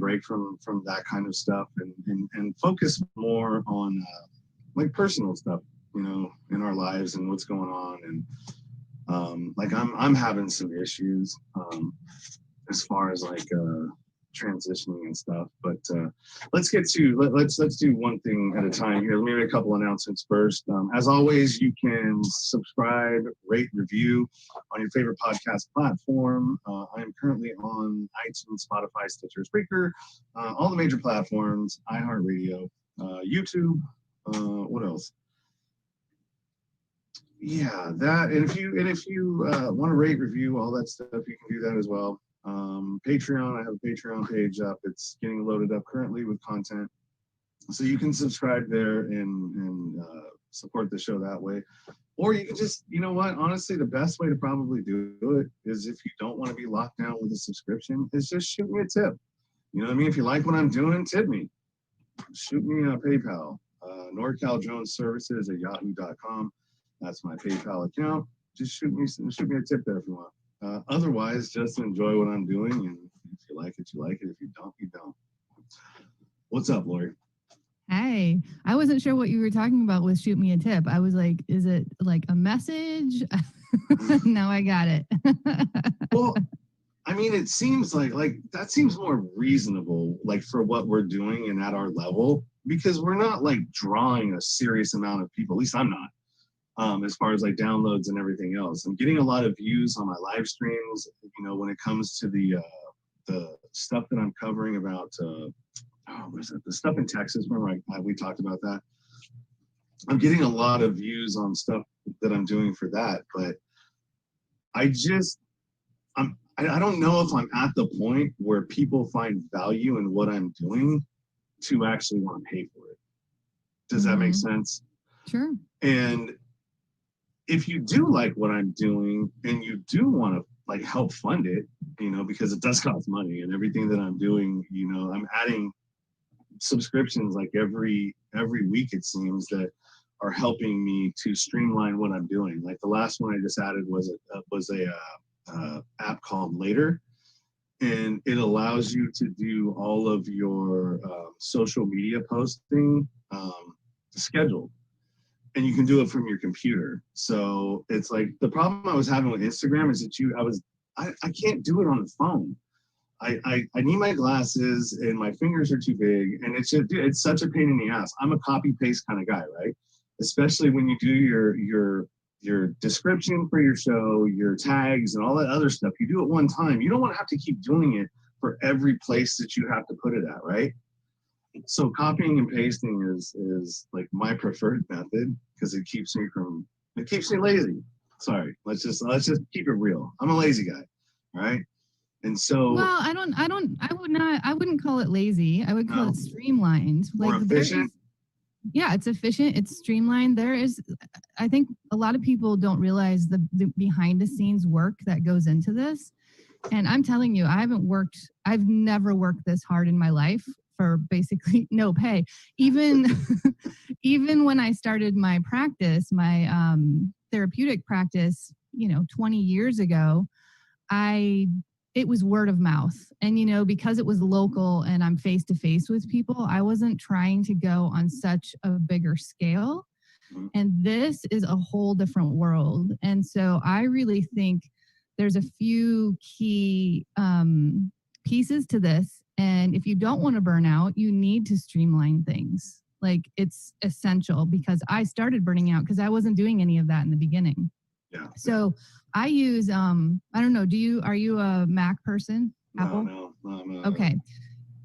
break from that kind of stuff and focus more on like personal stuff, you know, in our lives and what's going on. And like I'm having some issues as far as like transitioning and stuff, but let's do one thing at a time here. Let me make a couple announcements first. As always, you can subscribe, rate, review on your favorite podcast platform. I am currently on iTunes, Spotify, Stitcher, Spreaker, all the major platforms, iHeartRadio, YouTube. What else? Yeah, that. And if you want to rate, review, all that stuff, you can do that as well. Patreon, I have a Patreon page up. It's getting loaded up currently with content, so you can subscribe there and support the show that way. Or you can just, you know what, honestly, the best way to probably do it is, if you don't want to be locked down with a subscription, is just shoot me a tip. You know what I mean? If you like what I'm doing, tip me. Shoot me a PayPal. NorCalDroneServices@yahoo.com. That's my PayPal account. Just shoot me a tip there if you want. Otherwise, just enjoy what I'm doing, and if you like it, you like it. If you don't, you don't. What's up, Lori? Hey, I wasn't sure what you were talking about with shoot me a tip. I was like, is it like a message? Now I got it. Well, I mean, it seems like that seems more reasonable, like for what we're doing and at our level, because we're not like drawing a serious amount of people. At least I'm not. As far as like downloads and everything else, I'm getting a lot of views on my live streams. You know, when it comes to the stuff that I'm covering about, what is it? The stuff in Texas. Remember, we talked about that. I'm getting a lot of views on stuff that I'm doing for that, but I don't know if I'm at the point where people find value in what I'm doing to actually want to pay for it. Does that make sense? Sure. And if you do like what I'm doing and you do want to like help fund it, you know, because it does cost money, and everything that I'm doing, you know, I'm adding subscriptions like every week, it seems, that are helping me to streamline what I'm doing. Like the last one I just added was a app called Later, and it allows you to do all of your social media posting scheduled. And you can do it from your computer. So it's like, the problem I was having with Instagram is that I can't do it on the phone. I need my glasses and my fingers are too big, and it's such a pain in the ass. I'm a copy paste kind of guy, right? Especially when you do your description for your show, your tags and all that other stuff. You do it one time. You don't want to have to keep doing it for every place that you have to put it at, right? So copying and pasting is like my preferred method, because it keeps me lazy. Sorry, let's just keep it real. I'm a lazy guy, right? And so, well, I wouldn't call it lazy. I would call it streamlined. More efficient. Yeah, it's efficient. It's streamlined. I think a lot of people don't realize the behind the scenes work that goes into this. And I'm telling you, I've never worked this hard in my life for basically no pay. Even when I started my practice, my therapeutic practice, 20 years ago, it was word of mouth. And, because it was local and I'm face to face with people, I wasn't trying to go on such a bigger scale. And this is a whole different world. And so I really think there's a few key pieces to this. And if you don't want to burn out, you need to streamline things. Like, it's essential, because I started burning out because I wasn't doing any of that in the beginning. Yeah. So I use, I don't know, are you a Mac person? Apple? No. Okay.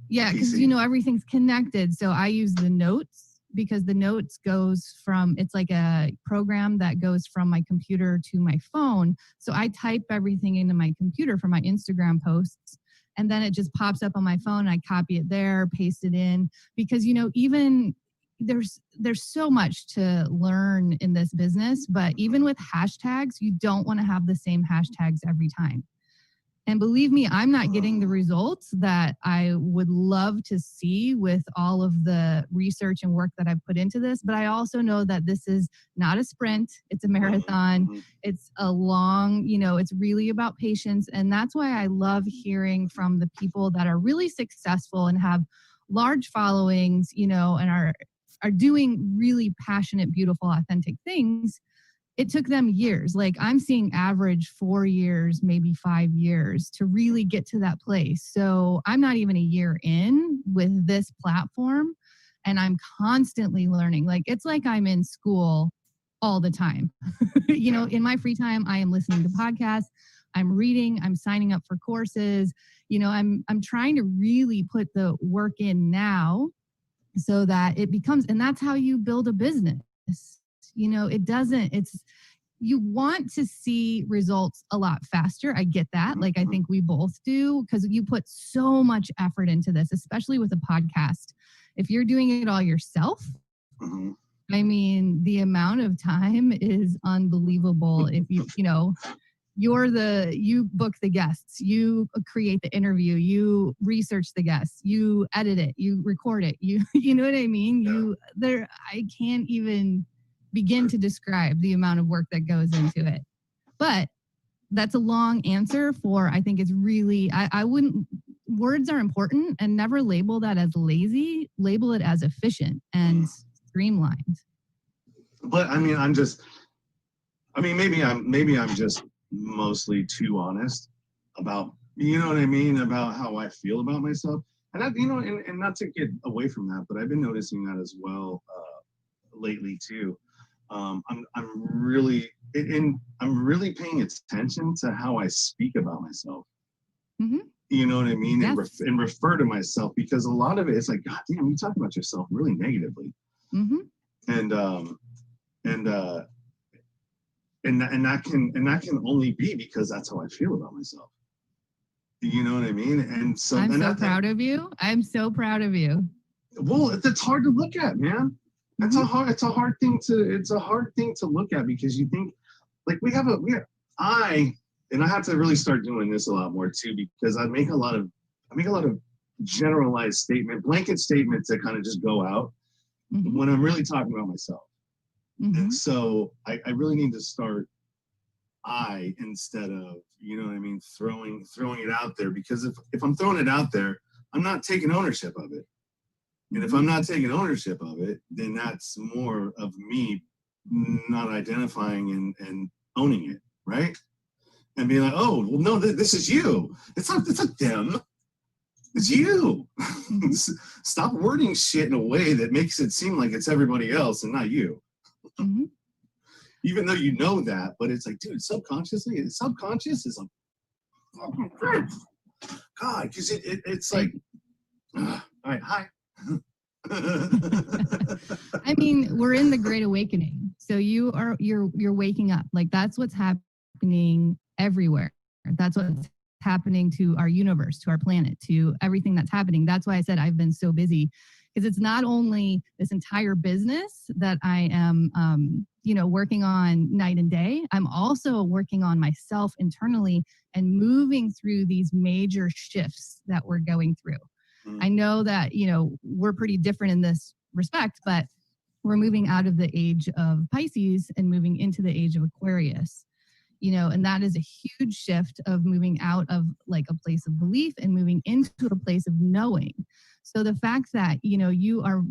Yeah, because, everything's connected. So I use the Notes, because the Notes it's like a program that goes from my computer to my phone. So I type everything into my computer for my Instagram posts, and then it just pops up on my phone. I copy it there, paste it in, because, even there's so much to learn in this business, but even with hashtags, you don't want to have the same hashtags every time. And believe me, I'm not getting the results that I would love to see with all of the research and work that I've put into this. But I also know that this is not a sprint. It's a marathon. It's a long, it's really about patience. And that's why I love hearing from the people that are really successful and have large followings, and are doing really passionate, beautiful, authentic things. It took them years. Like I'm seeing average 4 years, maybe 5 years to really get to that place. So I'm not even a year in with this platform, and I'm constantly learning. Like it's like I'm in school all the time. In my free time, I am listening to podcasts, I'm reading, I'm signing up for courses. I'm trying to really put the work in now so that it becomes, and that's how you build a business. You want to see results a lot faster. I get that. Like, I think we both do, because you put so much effort into this, especially with a podcast. If you're doing it all yourself, I mean, the amount of time is unbelievable. If you book the guests, you create the interview, you research the guests, you edit it, you record it, you know what I mean? I can't even begin to describe the amount of work that goes into it. But that's a long answer for, I think it's really, I wouldn't, words are important, and never label that as lazy, label it as efficient and streamlined. But I mean, maybe I'm just mostly too honest about, about how I feel about myself. And and not to get away from that, but I've been noticing that as well lately too. I'm really paying attention to how I speak about myself. You know what I mean? Yes. And refer to myself, because a lot of it is like, God damn, you talk about yourself really negatively. And that can only be because that's how I feel about myself. You know what I mean? And so I'm so proud of you. I'm so proud of you. Well, it's hard to look at, man. It's a hard thing to look at, because you think, like, I have to really start doing this a lot more too, because I make a lot of generalized blanket statements that kind of just go out when I'm really talking about myself. And so I really need to start instead of, throwing it out there, because if I'm throwing it out there, I'm not taking ownership of it. And if I'm not taking ownership of it, then that's more of me not identifying and owning it, right? And being like, oh, well, no, this is you. It's not them. It's you. Stop wording shit in a way that makes it seem like it's everybody else and not you. Even though you know that, but it's like, dude, subconscious is like, God, because it's like, all right, hi. I mean, we're in the Great Awakening, so you're waking up. Like, that's what's happening everywhere. That's what's happening to our universe, to our planet, to everything that's happening. That's why I said I've been so busy, because it's not only this entire business that I am working on night and day. I'm also working on myself internally and moving through these major shifts that we're going through. I know that, we're pretty different in this respect, but we're moving out of the age of Pisces and moving into the age of Aquarius, and that is a huge shift of moving out of like a place of belief and moving into a place of knowing. So the fact that, you are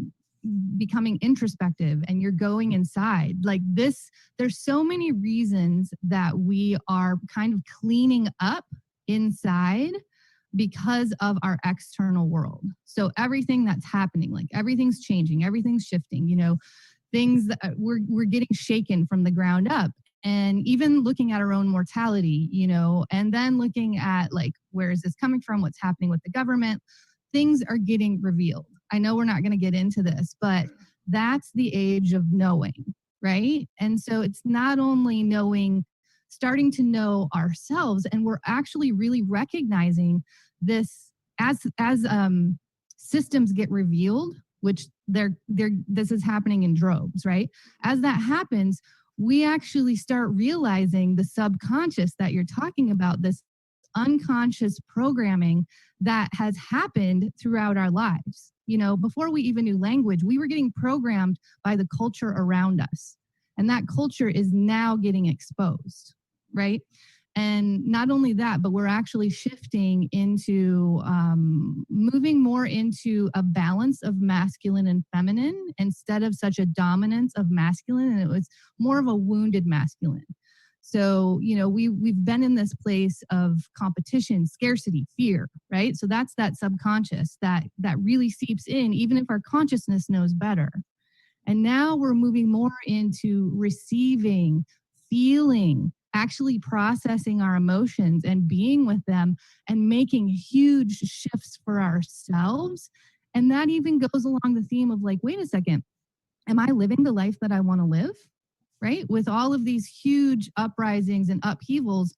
becoming introspective and you're going inside like this, there's so many reasons that we are kind of cleaning up inside because of our external world. So everything that's happening, like everything's changing, everything's shifting, things that we're getting shaken from the ground up. And even looking at our own mortality, and then looking at like, where is this coming from? What's happening with the government? Things are getting revealed. I know we're not going to get into this, but that's the age of knowing, right? And so it's not only knowing, starting to know ourselves, and we're actually really recognizing this as systems get revealed, which this is happening in droves, right? As that happens, we actually start realizing the subconscious that you're talking about, this unconscious programming that has happened throughout our lives. You know, before we even knew language, we were getting programmed by the culture around us. And that culture is now getting exposed, right? And not only that, but we're actually shifting into moving more into a balance of masculine and feminine instead of such a dominance of masculine. And it was more of a wounded masculine. So, you know, we've been in this place of competition, scarcity, fear, right? So that's that subconscious that really seeps in, even if our consciousness knows better. And now we're moving more into receiving, feeling, actually processing our emotions and being with them and making huge shifts for ourselves. And that even goes along the theme of like, wait a second, am I living the life that I want to live? Right? With all of these huge uprisings and upheavals,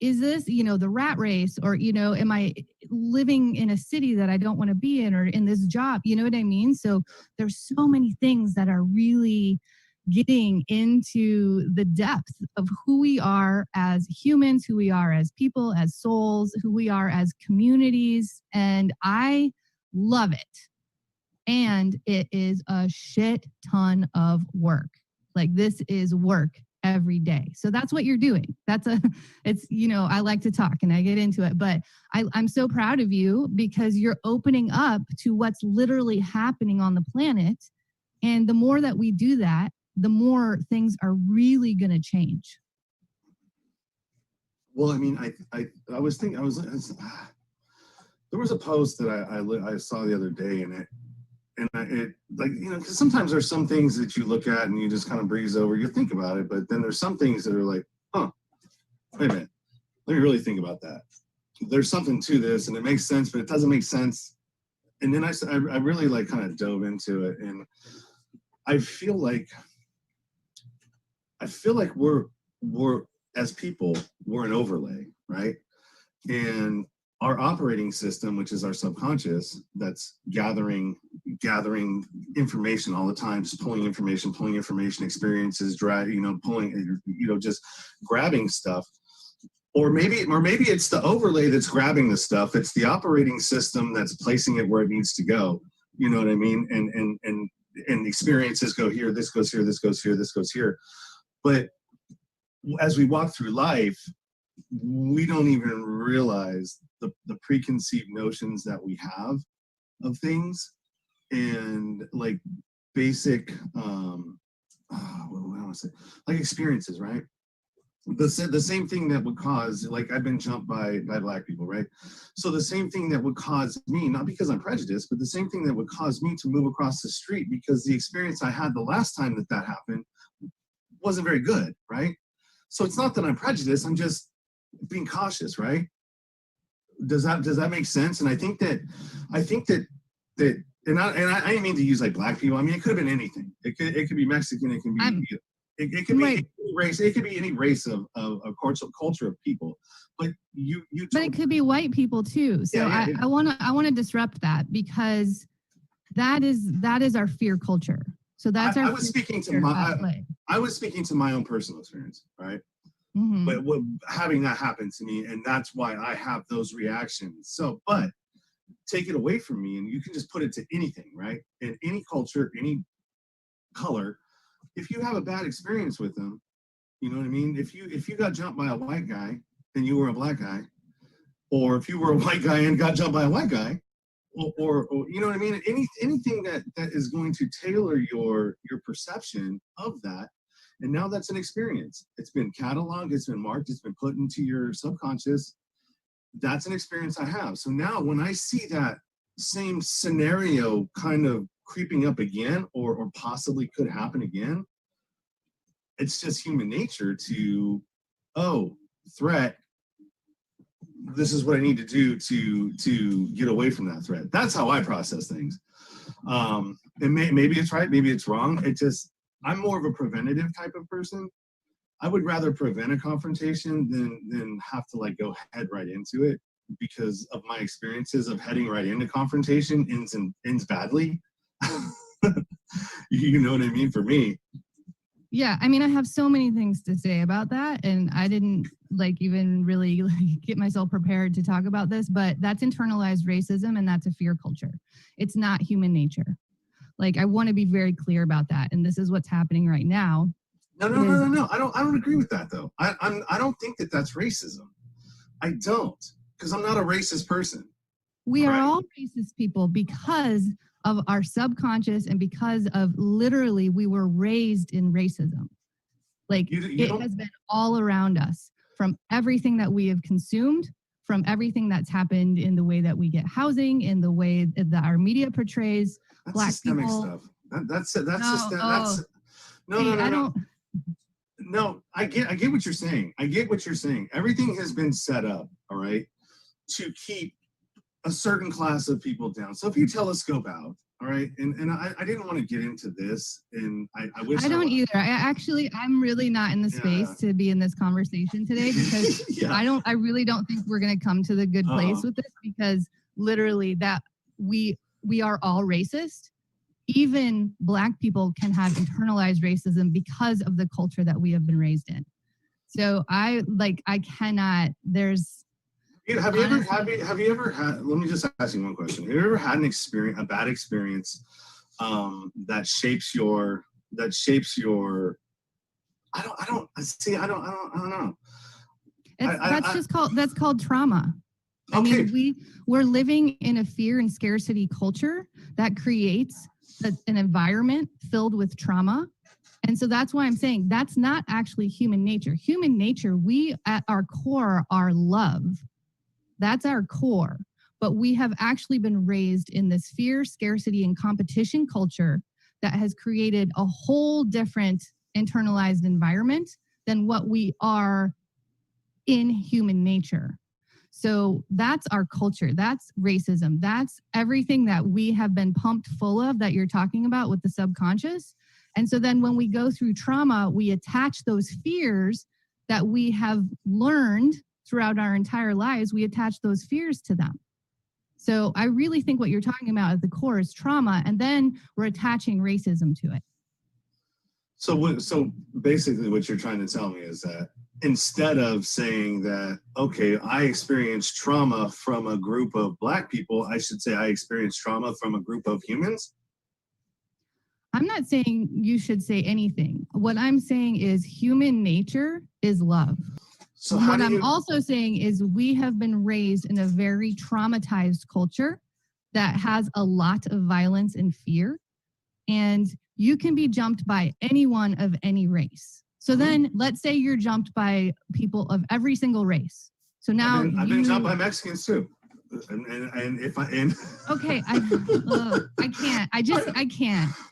is this, you know, the rat race, or, you know, am I living in a city that I don't want to be in, or in this job? You know what I mean? So there's so many things that are really getting into the depth of who we are as humans, who we are as people, as souls, who we are as communities. And I love it. And it is a shit ton of work. Like, this is work every day. So that's what you're doing. It's, you know, I like to talk and I get into it, but I'm so proud of you because you're opening up to what's literally happening on the planet. And the more that we do that, the more things are really going to change. Well, I mean, I was thinking, there was a post that I saw the other day, and it like, you know, because sometimes there's some things that you look at and you just kind of breeze over, you think about it, but then there's some things that are like, huh, wait a minute, let me really think about that. There's something to this, and it makes sense, but it doesn't make sense. And then I really like kind of dove into it, and I feel like we're as people, we're an overlay, right? And our operating system, which is our subconscious, that's gathering information all the time, just pulling information, experiences, pulling, just grabbing stuff. Or maybe it's the overlay that's grabbing the stuff. It's the operating system that's placing it where it needs to go. You know what I mean? And experiences go here, this goes here, this goes here, this goes here. But as we walk through life, we don't even realize the preconceived notions that we have of things, and like basic what do I want to say, like experiences, right? The same thing that would cause, like, I've been jumped by Black people, right? So the same thing that would cause me, not because I'm prejudiced, but the same thing that would cause me to move across the street because the experience I had the last time that happened wasn't very good, right? So it's not that I'm prejudiced, I'm just being cautious, right? Does that make sense? And I think that and I didn't mean to use like Black people. I mean, it could have been anything. It could be Mexican. It can be it could be any race. It could be any race of culture of people. But but it could be white people too. So yeah. I want to disrupt that because that is our fear culture. So that's I was speaking to my own personal experience, right? Mm-hmm. But having that happen to me, and that's why I have those reactions. So, but take it away from me, and you can just put it to anything, right? In any culture, any color, if you have a bad experience with them, you know what I mean? If you got jumped by a white guy and you were a Black guy, or if you were a white guy and got jumped by a white guy, or you know what I mean? Anything that is going to tailor your perception of that. And now that's an experience. It's been cataloged, it's been marked, it's been put into your subconscious. That's an experience I have. So now when I see that same scenario kind of creeping up again, or possibly could happen again, it's just human nature to, threat, this is what I need to do to get away from that threat. That's how I process things. And maybe it's right, maybe it's wrong. I'm more of a preventative type of person. I would rather prevent a confrontation than have to like go head right into it, because of my experiences of heading right into confrontation ends badly. You know what I mean? For me. Yeah, I mean, I have so many things to say about that, and I didn't even really get myself prepared to talk about this, but that's internalized racism and that's a fear culture. It's not human nature. Like, I want to be very clear about that, and this is what's happening right now. No. I don't agree with that though. I don't think that that's racism. I don't, because I'm not a racist person. We are all racist people because of our subconscious and because of literally we were raised in racism. Like it has been all around us from everything that we have consumed, from everything that's happened in the way that we get housing, in the way that our media portrays Black systemic people. Stuff. No, I get what you're saying. I get what you're saying. Everything has been set up, all right, to keep a certain class of people down. So if you telescope out, all right, and I didn't want to get into this, and I wish I don't either. I'm really not in the space to be in this conversation today because I really don't think we're going to come to the good place with this, because literally that we are all racist. Even Black people can have internalized racism because of the culture that we have been raised in. So I cannot. Have you ever had? Let me just ask you one question. Have you ever had a bad experience, that shapes your? I don't know. That's called trauma. Okay. I mean, we're living in a fear and scarcity culture that creates an environment filled with trauma. And so that's why I'm saying that's not actually human nature. Human nature, we at our core are love. That's our core. But we have actually been raised in this fear, scarcity, and competition culture that has created a whole different internalized environment than what we are in human nature. So that's our culture. That's racism. That's everything that we have been pumped full of that you're talking about with the subconscious. And so then when we go through trauma, we attach those fears that we have learned throughout our entire lives, we attach those fears to them. So I really think what you're talking about at the core is trauma, and then we're attaching racism to it. So basically what you're trying to tell me is that instead of saying that, okay, I experienced trauma from a group of Black people, I should say I experienced trauma from a group of humans? I'm not saying you should say anything. What I'm saying is human nature is love. So what I'm also saying is we have been raised in a very traumatized culture that has a lot of violence and fear. And you can be jumped by anyone of any race. So then let's say you're jumped by people of every single race. So now I've been jumped by Mexicans too. And if I okay,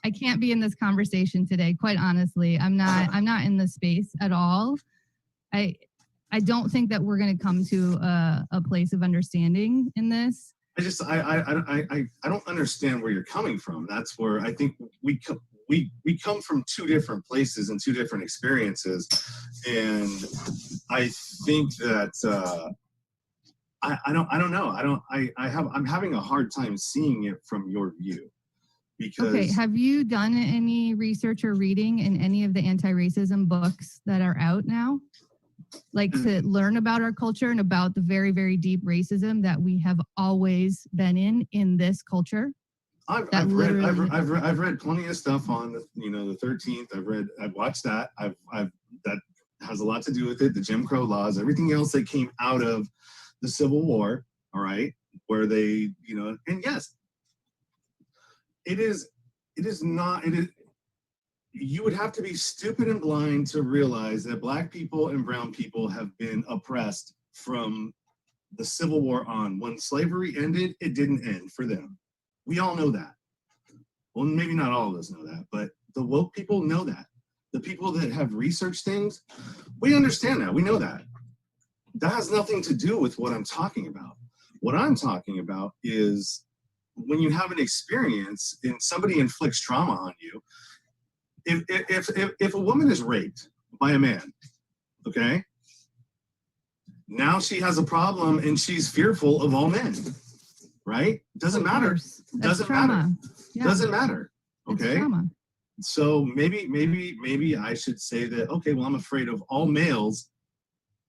I can't be in this conversation today. Quite honestly, I'm not in this space at all. I don't think that we're going to come to a place of understanding in this. I don't understand where you're coming from. That's where I think we come from two different places and two different experiences, and I think that I don't know. I'm having a hard time seeing it from your view. Because okay, have you done any research or reading in any of the anti-racism books that are out now? Like to learn about our culture and about the very, very deep racism that we have always been in this culture. I've read plenty of stuff on the 13th. I've watched that. That has a lot to do with it. The Jim Crow laws, everything else that came out of the Civil War. All right, where they and yes, it is not. You would have to be stupid and blind to realize that Black people and brown people have been oppressed from the Civil War on. When slavery ended, it didn't end for them. We all know that. Well, maybe not all of us know that, but the woke people know that. The people that have researched things, we understand that. We know that. That has nothing to do with what I'm talking about. What I'm talking about is when you have an experience and somebody inflicts trauma on you. If a woman is raped by a man, okay, now she has a problem and she's fearful of all men, right? Doesn't matter. Doesn't matter. Yeah. Doesn't matter. Okay. So maybe I should say that, okay, well, I'm afraid of all males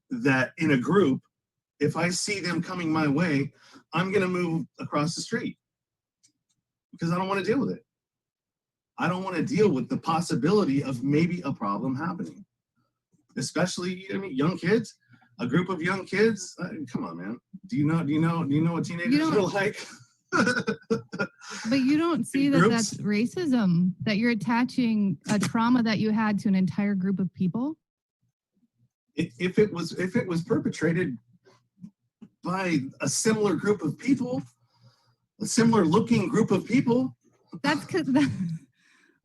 that in a group, if I see them coming my way, I'm going to move across the street because I don't want to deal with it. I don't want to deal with the possibility of maybe a problem happening, especially, I mean, young kids, a group of young kids. Come on, man. Do you know what teenagers are like? But you don't see that that's racism, that you're attaching a trauma that you had to an entire group of people. If it was perpetrated by a similar group of people, a similar looking group of people, that's because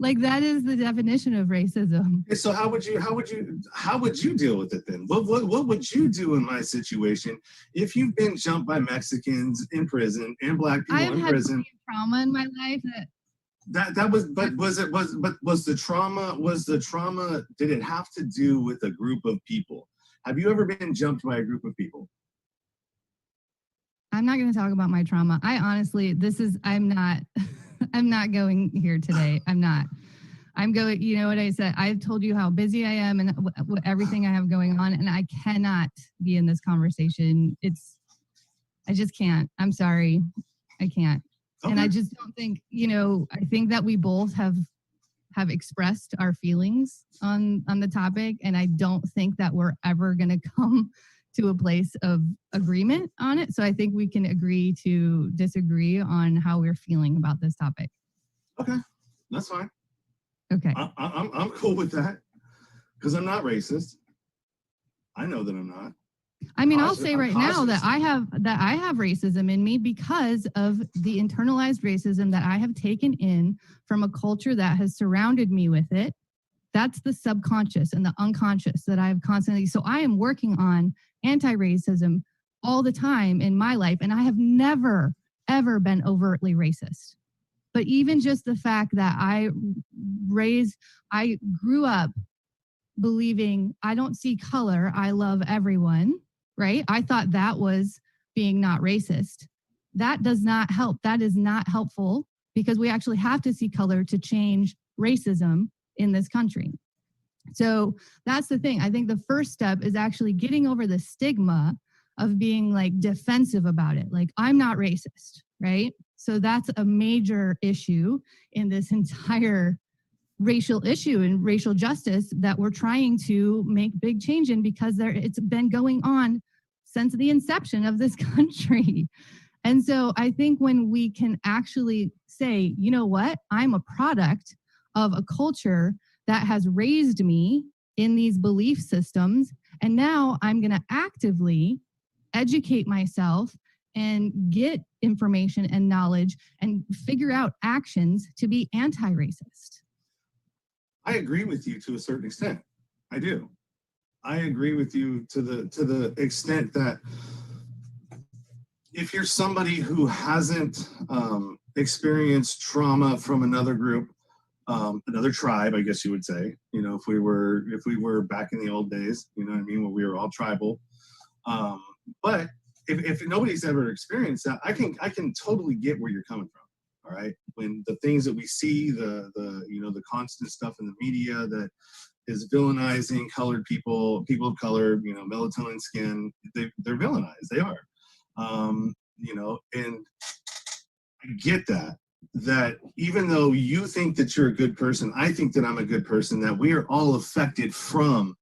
like that is the definition of racism. So how would you deal with it then? What would you do in my situation if you've been jumped by Mexicans in prison and black people in prison? I've had trauma in my life was the trauma, did it have to do with a group of people? Have you ever been jumped by a group of people? I'm not going to talk about my trauma. I honestly, I'm not going here today. I'm going, you know what I said? I've told you how busy I am and everything I have going on, and I cannot be in this conversation. I just can't. I'm sorry. I can't. Okay. And I just don't think, I think that we both have expressed our feelings on the topic, and I don't think that we're ever going to come to a place of agreement on it. So I think we can agree to disagree on how we're feeling about this topic. Okay, that's fine. Okay. I'm cool with that because I'm not racist. I know that I'm not. I mean, I'll say right now that I have racism in me because of the internalized racism that I have taken in from a culture that has surrounded me with it. That's the subconscious and the unconscious that I've constantly. So I am working on anti-racism all the time in my life, and I have never, ever been overtly racist. But even just the fact that I grew up believing I don't see color, I love everyone, right? I thought that was being not racist. That does not help. That is not helpful because we actually have to see color to change racism in this country. So that's the thing. I think the first step is actually getting over the stigma of being like defensive about it. Like, I'm not racist, right? So that's a major issue in this entire racial issue and racial justice that we're trying to make big change in because it's been going on since the inception of this country. And so I think when we can actually say, you know what, I'm a product of a culture that has raised me in these belief systems, and now I'm going to actively educate myself and get information and knowledge and figure out actions to be anti-racist. I agree with you to a certain extent. I do. I agree with you to the extent that if you're somebody who hasn't experienced trauma from another group, another tribe, I guess you would say, if we were back in the old days, you know what I mean, when we were all tribal. But if nobody's ever experienced that, I can totally get where you're coming from. All right. When the things that we see, the constant stuff in the media that is villainizing colored people of color, melatonin skin, they're villainized. They are. And I get that even though you think that you're a good person, I think that I'm a good person, that we are all affected from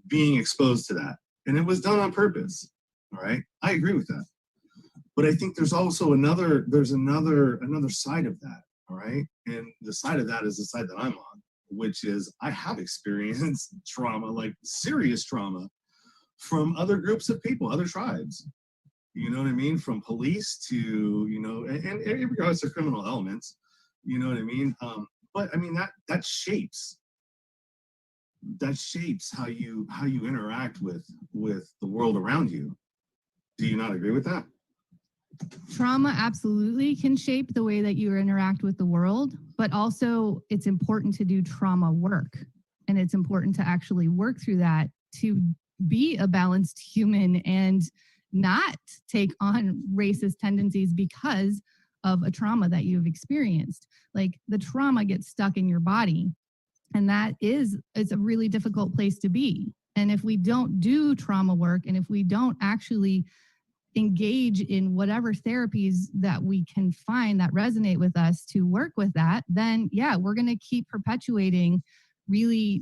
being exposed to that. And it was done on purpose. All right. I agree with that. But I think there's also another side of that. All right. And the side of that is the side that I'm on, which is I have experienced trauma, like serious trauma from other groups of people, other tribes. You know what I mean? From police to, and regardless of criminal elements, you know what I mean? But I mean, that shapes how you interact with the world around you. Do you not agree with that? Trauma absolutely can shape the way that you interact with the world, but also it's important to do trauma work. And it's important to actually work through that to be a balanced human and not take on racist tendencies because of a trauma that you've experienced. Like the trauma gets stuck in your body, and it's a really difficult place to be. And if we don't do trauma work, and if we don't actually engage in whatever therapies that we can find that resonate with us to work with that, then yeah, we're going to keep perpetuating really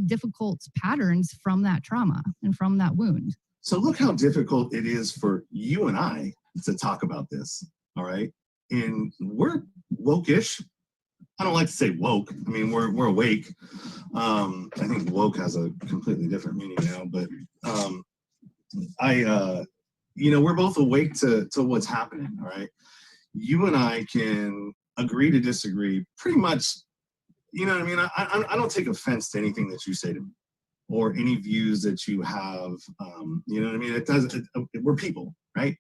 difficult patterns from that trauma and from that wound. So look how difficult it is for you and I to talk about this, all right? And we're woke-ish. I don't like to say woke. I mean, we're awake. I think woke has a completely different meaning now, but we're both awake to what's happening, all right? You and I can agree to disagree pretty much, you know what I mean? I don't take offense to anything that you say to me or any views that you have, you know what I mean? We're people, right?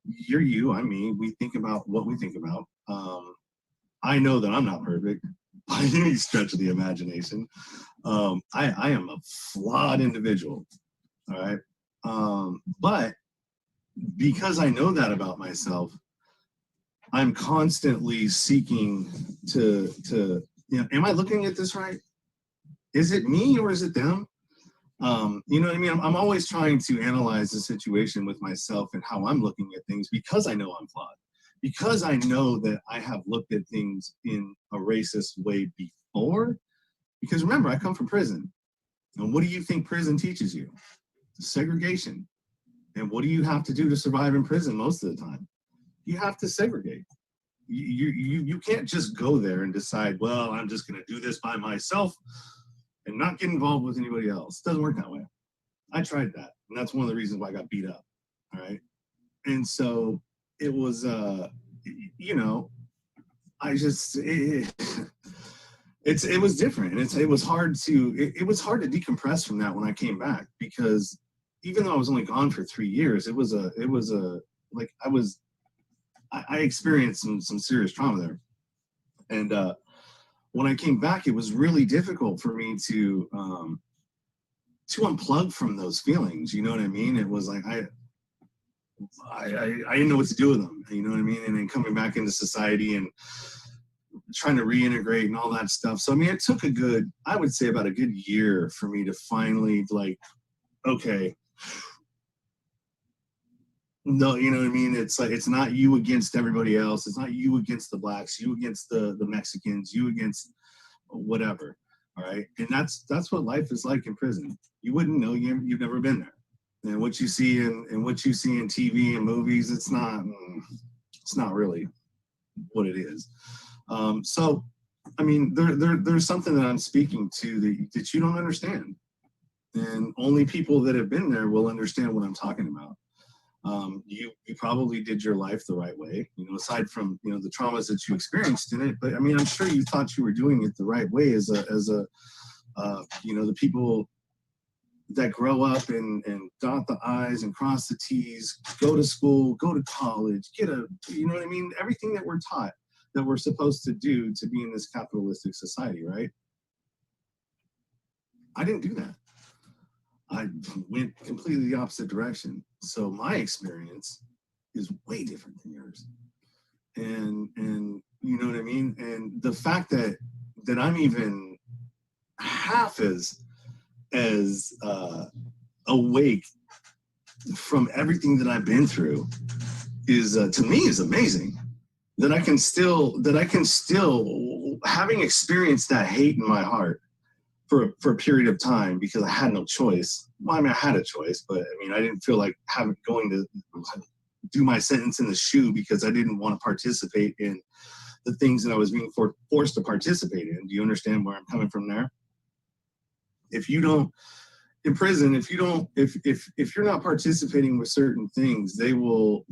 You're you, I'm me. We think about what we think about. I know that I'm not perfect by any stretch of the imagination. I am a flawed individual, all right? But because I know that about myself, I'm constantly seeking to am I looking at this right? Is it me or is it them? You know what I mean? I'm always trying to analyze the situation with myself and how I'm looking at things because I know I'm flawed. Because I know that I have looked at things in a racist way before. Because remember, I come from prison. And what do you think prison teaches you? Segregation. And what do you have to do to survive in prison most of the time? You have to segregate. You can't just go there and decide, well, I'm just going to do this by myself and not get involved with anybody else. It doesn't work that way. I tried that. And that's one of the reasons why I got beat up. All right. And so it was, I just, it was different. And it was hard to decompress from that when I came back, because even though I was only gone for 3 years, I experienced some serious trauma there. And when I came back, it was really difficult for me to unplug from those feelings. You know what I mean? It was like I didn't know what to do with them. You know what I mean? And then coming back into society and trying to reintegrate and all that stuff. So I mean, it took I would say about a good year for me to finally okay. No, you know what I mean? It's like, it's not you against everybody else. It's not you against the blacks, you against the Mexicans, you against whatever. All right. And that's what life is like in prison. You wouldn't know, you've never been there. And what you see in TV and movies, it's not really what it is. So, I mean, there's something that I'm speaking to that you don't understand. And only people that have been there will understand what I'm talking about. You probably did your life the right way, aside from, the traumas that you experienced in it. But I mean, I'm sure you thought you were doing it the right way as the people that grow up and dot the I's and cross the T's, go to school, go to college, you know what I mean? Everything that we're taught that we're supposed to do to be in this capitalistic society, right? I didn't do that. I went completely the opposite direction. So my experience is way different than yours. And you know what I mean? And the fact that I'm even half as awake from everything that I've been through is to me is amazing. That I can still having experienced that hate in my heart for a period of time, because I had no choice. Well, I mean, I had a choice, but I mean, I didn't feel like going to do my sentence in the shoe because I didn't want to participate in the things that I was being forced to participate in. Do you understand where I'm coming from there? If you don't, in prison, if you're not participating with certain things, they'll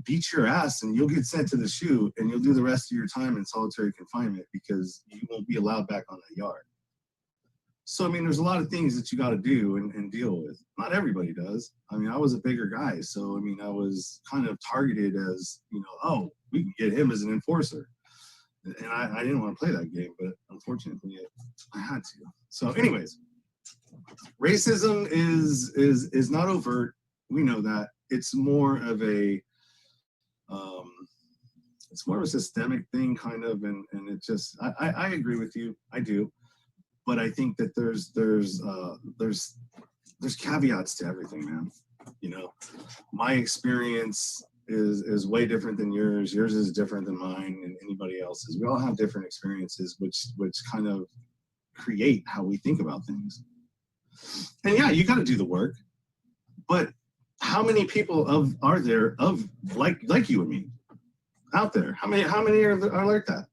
beat your ass and you'll get sent to the shoe and you'll do the rest of your time in solitary confinement because you won't be allowed back on that yard. So, I mean, there's a lot of things that you got to do and deal with. Not everybody does. I mean, I was a bigger guy. So, I mean, I was kind of targeted as, oh, we can get him as an enforcer. And I didn't want to play that game, but unfortunately I had to. So anyways, racism is not overt. We know that. It's more of a Um, it's more of a systemic thing, kind of, and it just, I agree with you, I do, but I think that there's caveats to everything, man. You know, my experience is way different than yours. Yours is different than mine and anybody else's. We all have different experiences, which kind of create how we think about things. And yeah, you got to do the work, but how many people are there like you and me out there? How many are like that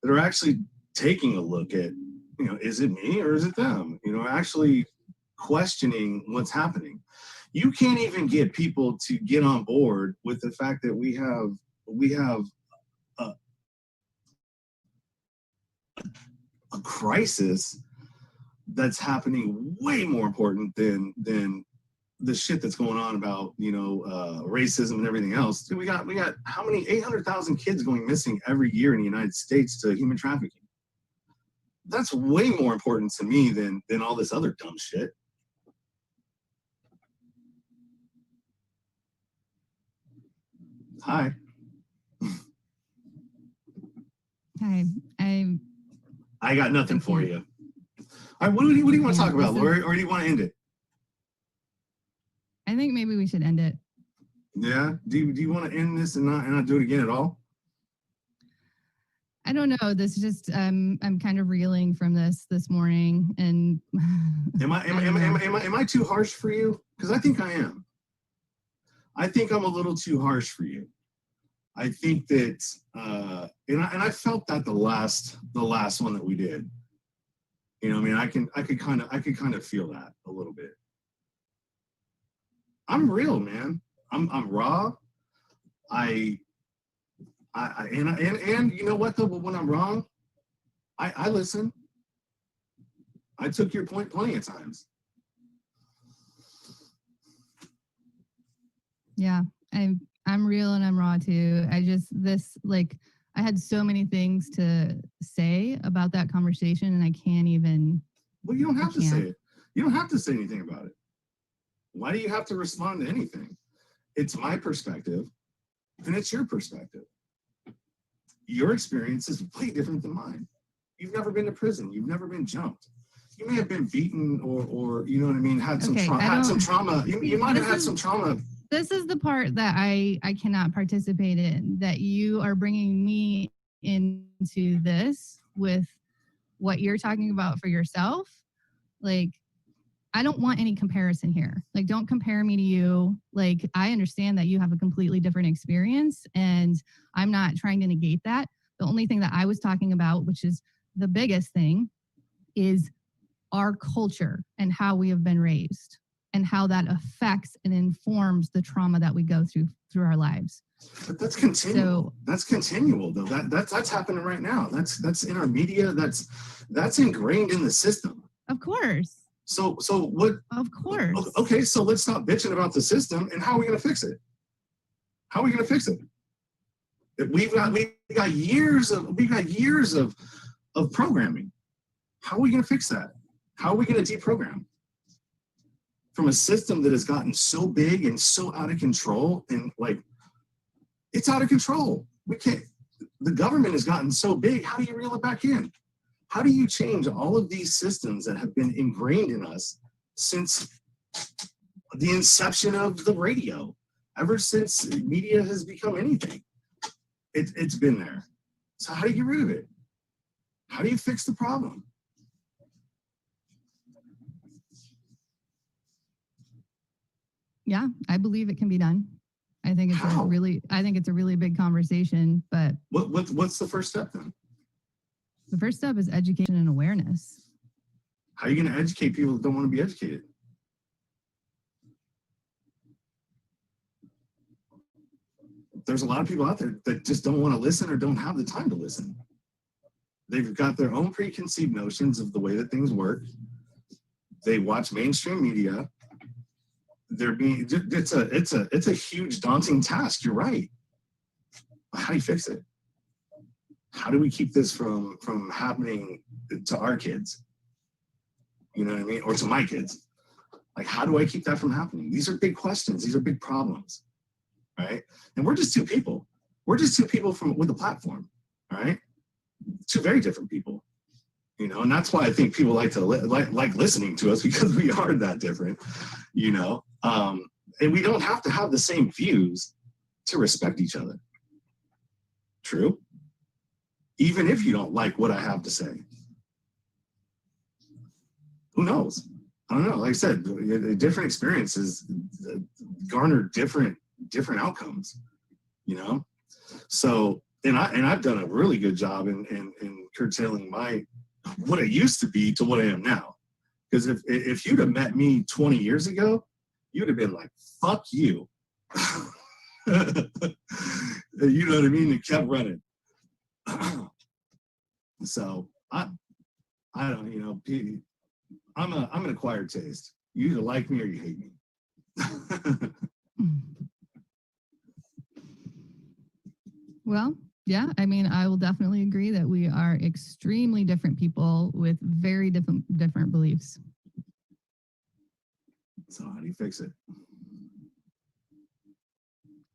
are actually taking a look at, you know, is it me or is it them? You know, actually questioning what's happening. You can't even get people to get on board with the fact that we have a, a crisis that's happening way more important than the shit that's going on about, you know, racism and everything else. Dude, we got how many 800,000 kids going missing every year in the United States to human trafficking. That's way more important to me than all this other dumb shit. Hi. Hi. I got nothing for you. All right, what do you want to talk about, Lori, or do you want to end it? I think maybe we should end it. Yeah. Do you want to end this and not do it again at all? I don't know. This just I'm kind of reeling from this morning, and am I too harsh for you? Because I think I am. I think I'm a little too harsh for you. I think that and I felt that the last one that we did. You know, I mean, I could kind of feel that a little bit. I'm real, man. I'm raw. And you know what though? But when I'm wrong, I listen. I took your point plenty of times. Yeah, I'm real and I'm raw too. I had so many things to say about that conversation, and I can't even. Well, you don't have to say it. You don't have to say anything about it. Why do you have to respond to anything? It's my perspective, and it's your perspective. Your experience is way different than mine. You've never been to prison. You've never been jumped. You may have been beaten, or you know what I mean, had some trauma. You might have had some trauma. This is the part that I cannot participate in, that you are bringing me into this with what you're talking about for yourself. Like, I don't want any comparison here. Like, don't compare me to you. Like, I understand that you have a completely different experience, and I'm not trying to negate that. The only thing that I was talking about, which is the biggest thing, is our culture and how we have been raised, and how that affects and informs the trauma that we go through our lives. But that's continual. That's continual, though. That's happening right now. That's in our media. That's ingrained in the system. Of course. So what? Of course. Okay, so let's stop bitching about the system, and how are we going to fix it? How are we going to fix it? We got years of programming. How are we going to fix that? How are we going to deprogram from a system that has gotten so big and so out of control? And like, it's out of control. We can't. The government has gotten so big. How do you reel it back in? How do you change all of these systems that have been ingrained in us since the inception of the radio? Ever since media has become anything, it's been there. So how do you get rid of it? How do you fix the problem? Yeah, I believe it can be done. I think it's a really big conversation, but what's the first step then? The first step is education and awareness. How are you going to educate people that don't want to be educated? There's a lot of people out there that just don't want to listen or don't have the time to listen. They've got their own preconceived notions of the way that things work. They watch mainstream media. It's a huge daunting task. You're right. How do you fix it? How do we keep this from happening to our kids? You know what I mean? Or to my kids? Like, how do I keep that from happening? These are big questions. These are big problems. right? And we're just two people. We're just two people with a platform, all right? Two very different people, you know, and that's why I think people like to like listening to us, because we are that different, you know. And we don't have to have the same views to respect each other. True? Even if you don't like what I have to say. Who knows? I don't know. Like I said, different experiences garner different outcomes, you know? So, and I've done a really good job in curtailing what it used to be to what I am now. Because if you'd have met me 20 years ago, you'd have been like, fuck you. You know what I mean? It kept running. So I don't, you know, I'm an acquired taste. You either like me or you hate me. Well, yeah, I mean, I will definitely agree that we are extremely different people with very different beliefs. So how do you fix it?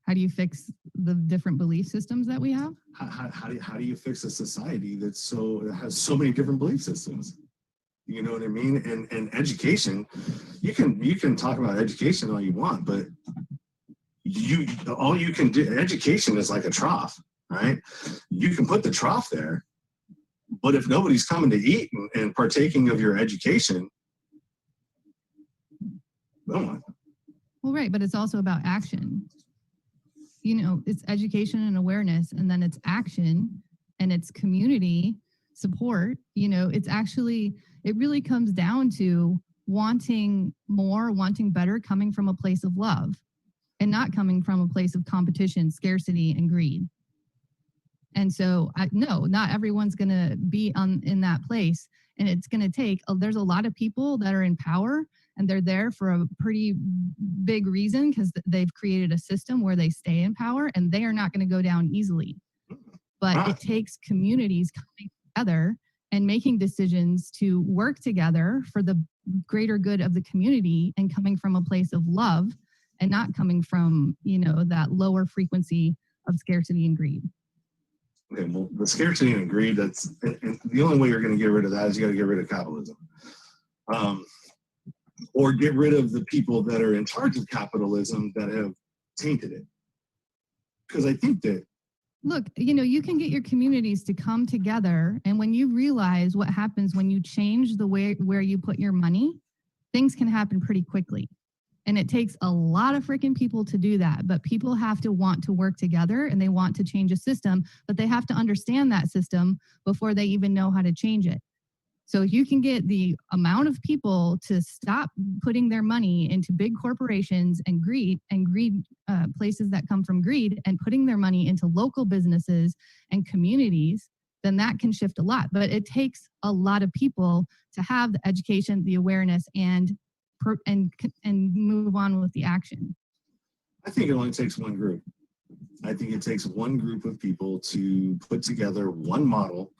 How do you fix the different belief systems that we have? How do you fix a society that has so many different belief systems? You know what I mean? And education, you can talk about education all you want, but all you can do, education is like a trough, right? You can put the trough there, but if nobody's coming to eat and partaking of your education, no. Well, right, but it's also about action. You know, it's education and awareness, and then it's action, and it's community support. You know, it's actually, it really comes down to wanting more, wanting better, coming from a place of love and not coming from a place of competition, scarcity, and greed. And so, no, not everyone's going to be in that place. And it's going to take, there's a lot of people that are in power, and they're there for a pretty big reason, because they've created a system where they stay in power, and they are not going to go down easily. But it takes communities coming together and making decisions to work together for the greater good of the community, and coming from a place of love and not coming from, you know, that lower frequency of scarcity and greed. Okay, well, the scarcity and greed, and the only way you're going to get rid of that is you got to get rid of capitalism. Or get rid of the people that are in charge of capitalism that have tainted it. Because I think that, look, you know, you can get your communities to come together, and when you realize what happens when you change the way where you put your money, things can happen pretty quickly. And it takes a lot of freaking people to do that, but people have to want to work together, and they want to change a system, but they have to understand that system before they even know how to change it. So if you can get the amount of people to stop putting their money into big corporations and greed places that come from greed, and putting their money into local businesses and communities, then that can shift a lot. But it takes a lot of people to have the education, the awareness, and move on with the action. I think it only takes one group. I think it takes one group of people to put together one model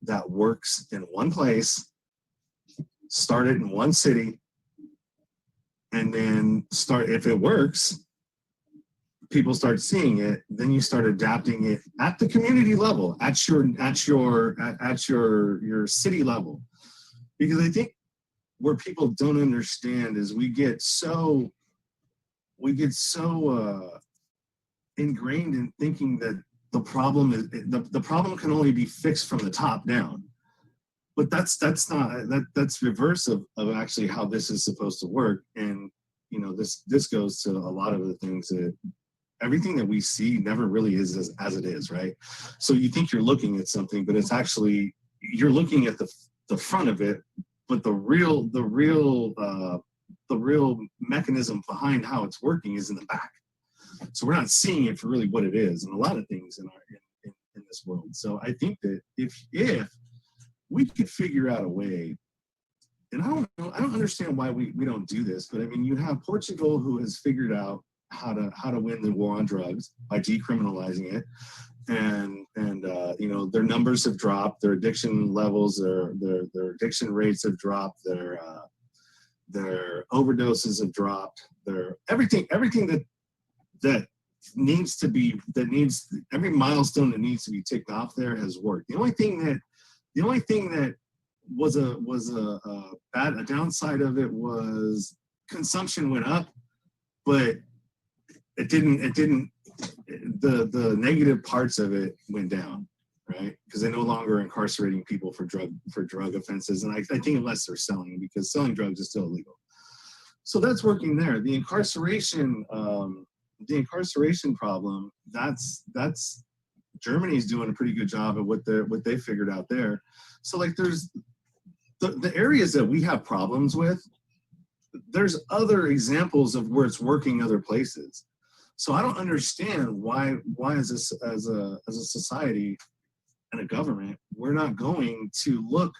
that works in one place, start it in one city, and then if it works, people start seeing it, then you start adapting it at the community level, at your city level. Because I think where people don't understand is we get so ingrained in thinking that the problem can only be fixed from the top down. But that's reverse of actually how this is supposed to work. And you know, this goes to a lot of the things that everything that we see never really is as it is, right? So you think you're looking at something, but it's actually, you're looking at the front of it, but the real mechanism behind how it's working is in the back. So we're not seeing it for really what it is, and a lot of things in this world. So I think that if we could figure out a way, and I don't understand why we don't do this, but I mean, you have Portugal, who has figured out how to win the war on drugs by decriminalizing it, and you know, their numbers have dropped, their addiction levels, their addiction rates have dropped, their overdoses have dropped, their everything that every milestone that needs to be ticked off there has worked. The only thing that was a downside of it was consumption went up, but the negative parts of it went down, right? Because they're no longer incarcerating people for drug offenses, and I think unless they're selling, because selling drugs is still illegal. So that's working there. The incarceration problem, that's Germany's doing a pretty good job of what they figured out there. So like there's the areas that we have problems with, there's other examples of where it's working other places. So I don't understand why as a society and a government, we're not going to look,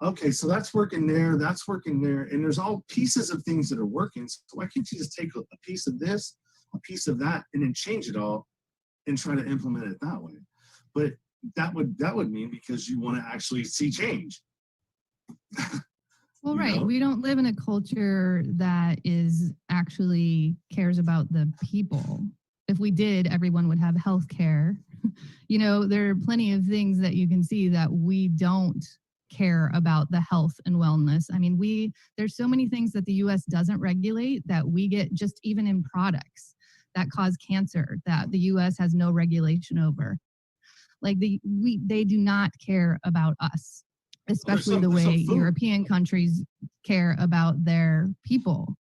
okay, so that's working there, and there's all pieces of things that are working. So why can't you just take a piece of this, a piece of that, and then change it all and try to implement it that way? But that would mean because you want to actually see change. Well, right. We don't live in a culture that is actually cares about the people. If we did, everyone would have health care. There are plenty of things that you can see that we don't care about the health and wellness. I mean, there's so many things that the US doesn't regulate that we get just even in products that cause cancer that the US has no regulation over. Like they do not care about us, especially the way European countries care about their people.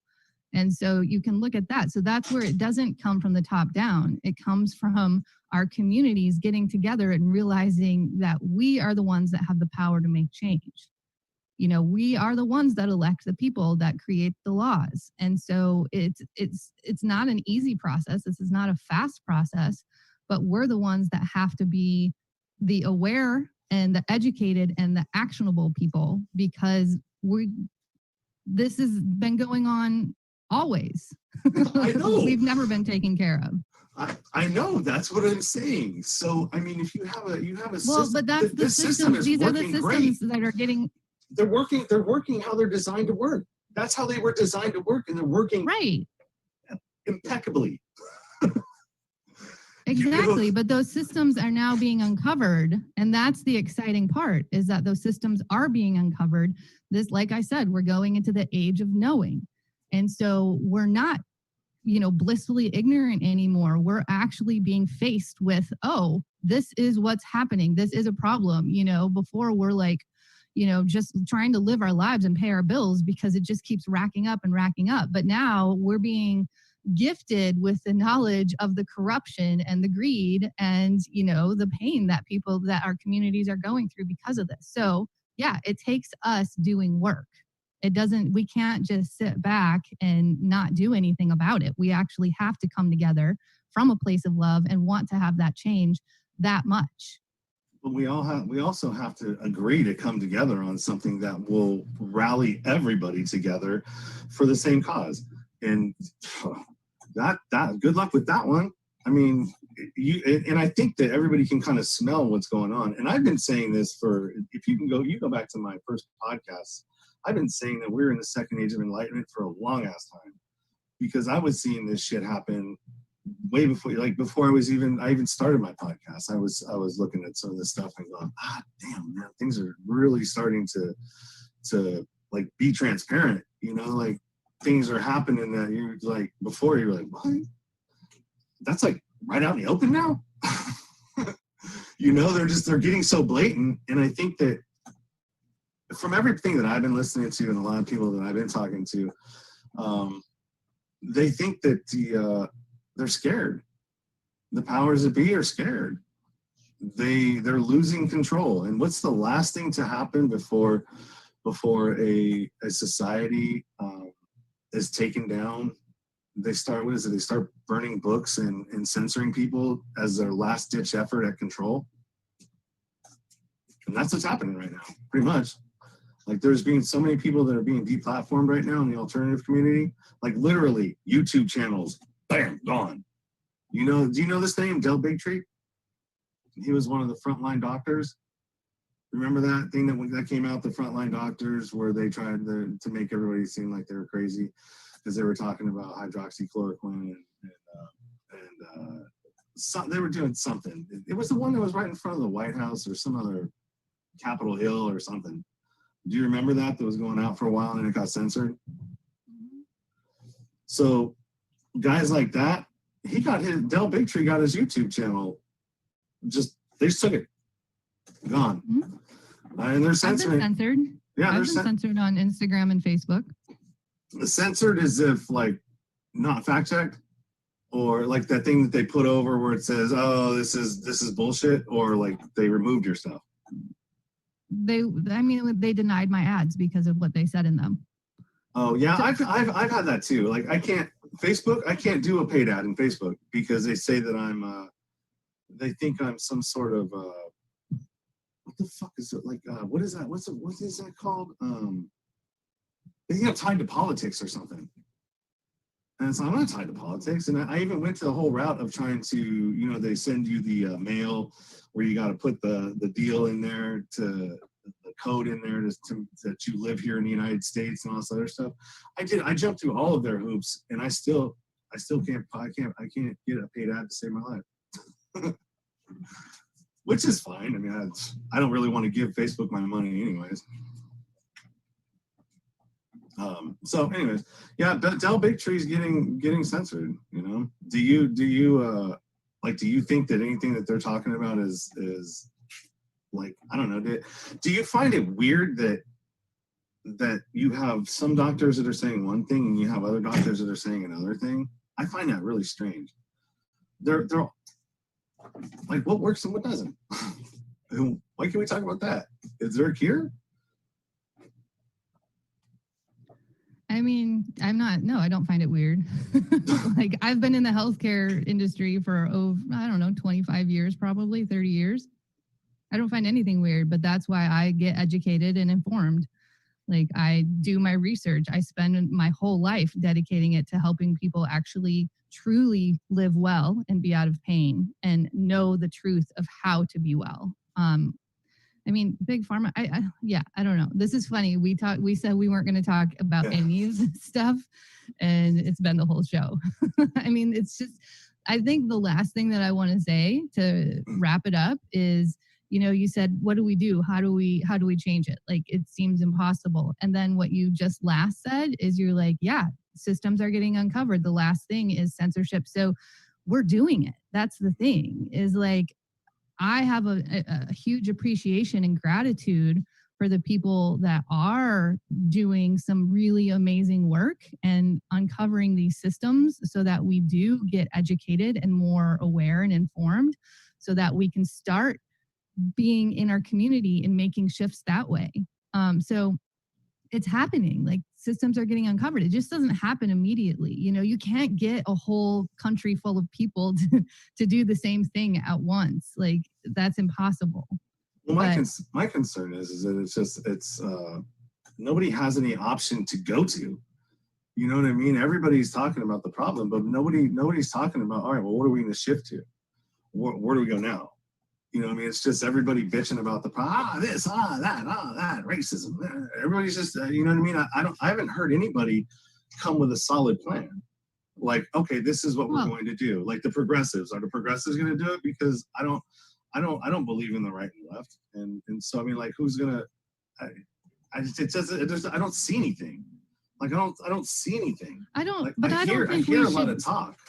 And so you can look at that. So that's where it doesn't come from the top down. It comes from our communities getting together and realizing that we are the ones that have the power to make change. We are the ones that elect the people that create the laws. And so it's not an easy process. This is not a fast process, but we're the ones that have to be the aware and the educated and the actionable people, because this has been going on always. I know. We've never been taken care of. I know, that's what I'm saying. So I mean, if you have a well, but that's the system. These are the systems great. That are getting. They're working how they're designed to work. That's how they were designed to work, and they're working right impeccably. Exactly, but those systems are now being uncovered, and that's the exciting part, is that those systems are being uncovered. This, like I said, we're going into the age of knowing, and so we're not, blissfully ignorant anymore. We're actually being faced with, oh, this is what's happening. This is a problem. Before we're like, just trying to live our lives and pay our bills because it just keeps racking up and racking up. But now we're being gifted with the knowledge of the corruption and the greed and the pain that our communities are going through because of this. So yeah, it takes us doing work. We can't just sit back and not do anything about it. We actually have to come together from a place of love and want to have that change that much. But we also have to agree to come together on something that will rally everybody together for the same cause. And that good luck with that one. I mean, and I think that everybody can kind of smell what's going on. And I've been saying this you go back to my first podcast. I've been saying that we're in the second age of enlightenment for a long ass time, because I was seeing this shit happen way before I even started my podcast. I was looking at some of this stuff and going, damn, man, things are really starting to like be transparent, like things are happening that you're like, before you were like, what? That's like right out in the open now. They're getting so blatant. And I think that from everything that I've been listening to and a lot of people that I've been talking to, they think that they're scared. The powers that be are scared. They're losing control. And what's the last thing to happen before a society is taken down? They start burning books and censoring people as their last ditch effort at control. And that's what's happening right now, pretty much. Like, there's being so many people that are being deplatformed right now in the alternative community. Like, literally, YouTube channels, bam, gone. Do you know this name, Del Bigtree? He was one of the frontline doctors. Remember that thing that came out, the frontline doctors, where they tried to make everybody seem like they were crazy because they were talking about hydroxychloroquine and they were doing something. It was the one that was right in front of the White House or some other Capitol Hill or something. Do you remember that was going out for a while and it got censored? So guys like that, Del Bigtree got his YouTube channel. They just took it, gone. And they're censoring. I've been censored. Yeah, I've been censored on Instagram and Facebook. Censored as if like not fact checked, or like that thing that they put over where it says, "Oh, this is bullshit," or like they removed your stuff. They denied my ads because of what they said in them. Oh yeah, I've had that too. Like I can't do a paid ad in Facebook because they say that they think I'm some sort of what the fuck is it, like what is that? What is that called? They think I'm tied to politics or something. And so I'm not tied to politics. And I even went to the whole route of trying to, they send you the mail where you got to put the deal in there, the code in there that you live here in the United States and all this other stuff. I jumped through all of their hoops, and I still can't get a paid ad to save my life. Which is fine. I mean, I don't really want to give Facebook my money anyways. So anyways, yeah, Del Bigtree's getting censored, Do you think that anything that they're talking about is like, I don't know, do you find it weird that you have some doctors that are saying one thing and you have other doctors that are saying another thing? I find that really strange. They're like, what works and what doesn't? Why can't we talk about that? Is there a cure? I mean, I don't find it weird. Like, I've been in the healthcare industry for, 25 years, probably 30 years. I don't find anything weird, but that's why I get educated and informed. Like, I do my research. I spend my whole life dedicating it to helping people actually truly live well and be out of pain and know the truth of how to be well. I mean, big pharma, I don't know. This is funny. We said we weren't going to talk about any of this stuff, and it's been the whole show. I mean, it's just, I think the last thing that I want to say to wrap it up is, you said, what do we do? How do we change it? Like, it seems impossible. And then what you just last said is you're like, yeah, systems are getting uncovered. The last thing is censorship. So we're doing it. That's the thing, is like, I have a huge appreciation and gratitude for the people that are doing some really amazing work and uncovering these systems so that we do get educated and more aware and informed so that we can start being in our community and making shifts that way. So it's happening. Like, systems are getting uncovered. It just doesn't happen immediately. You can't get a whole country full of people to do the same thing at once. Like, that's impossible. Well, my concern is that it's nobody has any option to go to. You know what I mean? Everybody's talking about the problem, but nobody's talking about, all right, well, what are we going to shift to? Where do we go now? You know what I mean? It's just everybody bitching about the this, that, racism. Everybody's just, you know what I mean? I haven't heard anybody come with a solid plan. Like, okay, this is what we're going to do. Like the progressives, are the progressives going to do it? Because I don't believe in the right and left. And so, I mean, like, who's going to, I don't see anything. Like, I don't see anything. I don't, like, but I hear a lot of talk.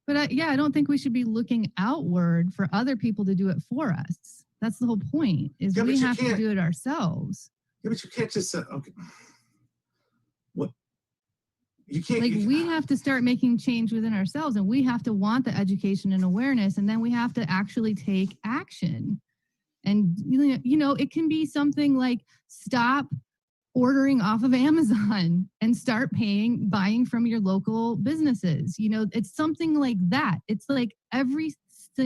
But I don't think we should be looking outward for other people to do it for us. That's the whole point, is we have to do it ourselves. Yeah, but you can't just say, okay. What? You can't. Like, we have to start making change within ourselves, and we have to want the education and awareness, and then we have to actually take action. And, it can be something like, stop ordering off of Amazon and start buying from your local businesses. It's something like that. It's like every